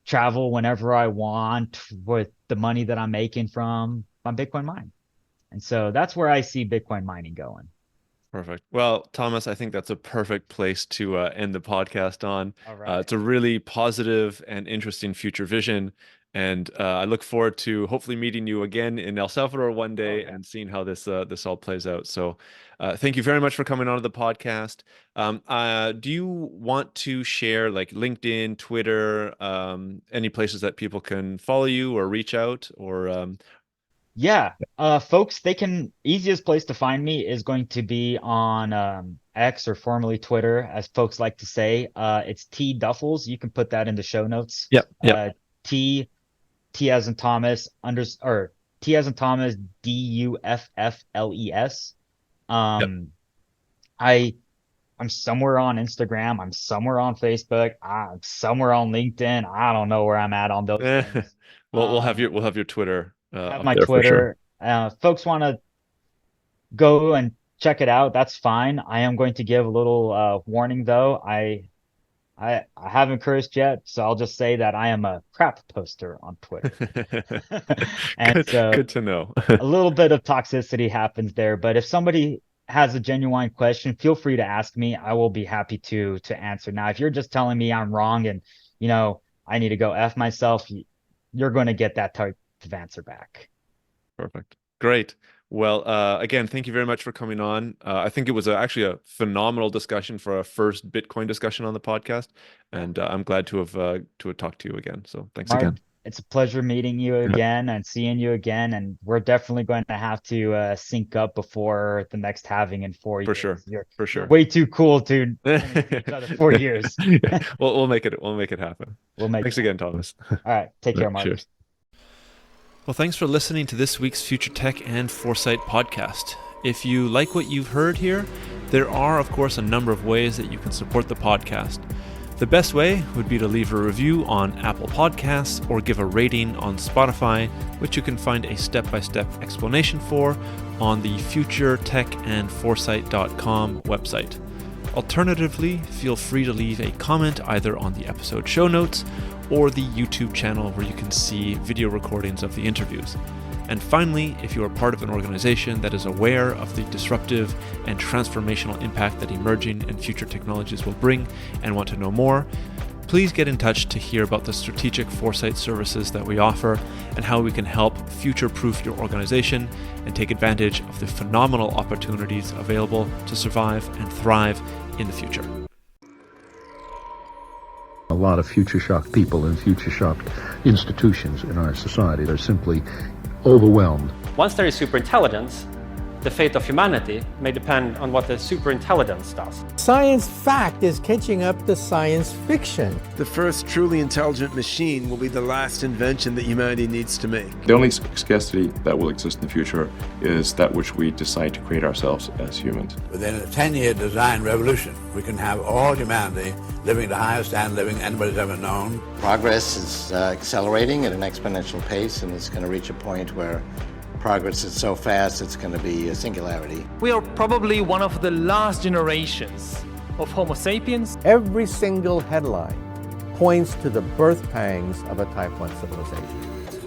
A: travel whenever I want with the money that I'm making from my Bitcoin mine. And so that's where I see Bitcoin mining going.
B: Perfect. Well, Thomas, I think that's a perfect place to end the podcast on.
A: All right.
B: It's a really positive and interesting future vision. And I look forward to hopefully meeting you again in El Salvador one
A: Oh
B: day
A: yeah.
B: and seeing how this all plays out. So thank you very much for coming on to the podcast. Do you want to share like LinkedIn, Twitter, any places that people can follow you or reach out or
A: Yeah, folks, easiest place to find me is going to be on X, or formerly Twitter, as folks like to say. It's T Duffles. You can put that in the show notes.
B: Yep, yep,
A: T T as in Thomas or T as in Thomas, Duffles.
B: yep.
A: I I'm somewhere on Instagram. I'm somewhere on Facebook. I'm somewhere on LinkedIn. I don't know where I'm at on those things.
B: Well, we'll have
A: Um,
B: your Twitter
A: I have
B: up
A: my
B: there for sure.
A: Twitter. Folks want to go and check it out, that's fine. I am going to give a little warning though. I haven't cursed yet, so I'll just say that I am a crap poster on Twitter. And so
B: Good to know.
A: a little bit of toxicity happens there, but if somebody has a genuine question, feel free to ask me. I will be happy to answer. Now, if you're just telling me I'm wrong and I need to go F myself, you're going to get that type of answer back.
B: Perfect. Great. Well, again, thank you very much for coming on. I think it was actually a phenomenal discussion for a first Bitcoin discussion on the podcast, and I'm glad to have talked to you again. So thanks
A: Mark,
B: again.
A: it's a pleasure meeting you again and seeing you again. And we're definitely going to have to sync up before the next halving in four
B: For
A: years.
B: sure. For
A: You're
B: sure.
A: way too cool to see each other 4 years.
B: Yeah. We'll make it happen.
A: We'll make
B: Thanks
A: it
B: again,
A: happen.
B: Thomas.
A: All right. Take care, Mark.
B: Cheers. Well, thanks for listening to this week's Future Tech and Foresight podcast. If you like what you've heard here, there are, of course, a number of ways that you can support the podcast. The best way would be to leave a review on Apple Podcasts or give a rating on Spotify, which you can find a step-by-step explanation for on the futuretechandforesight.com website. Alternatively, feel free to leave a comment either on the episode show notes or the YouTube channel where you can see video recordings of the interviews. And finally, if you are part of an organization that is aware of the disruptive and transformational impact that emerging and future technologies will bring and want to know more, please get in touch to hear about the strategic foresight services that we offer and how we can help future-proof your organization and take advantage of the phenomenal opportunities available to survive and thrive in the future.
I: A lot of future-shocked people and future-shocked institutions in our society. They're simply overwhelmed.
J: Once there is superintelligence, the fate of humanity may depend on what the superintelligence does.
K: Science fact is catching up to science fiction.
L: The first truly intelligent machine will be the last invention that humanity needs to make.
M: The only scarcity that will exist in the future is that which we decide to create ourselves as humans.
N: Within a 10-year design revolution, we can have all humanity living the highest standard of living anybody's ever known.
O: Progress is accelerating at an exponential pace, and it's going to reach a point where progress is so fast it's going to be a singularity.
G: We are probably one of the last generations of Homo sapiens.
K: Every single headline points to the birth pangs of a Type 1 civilization.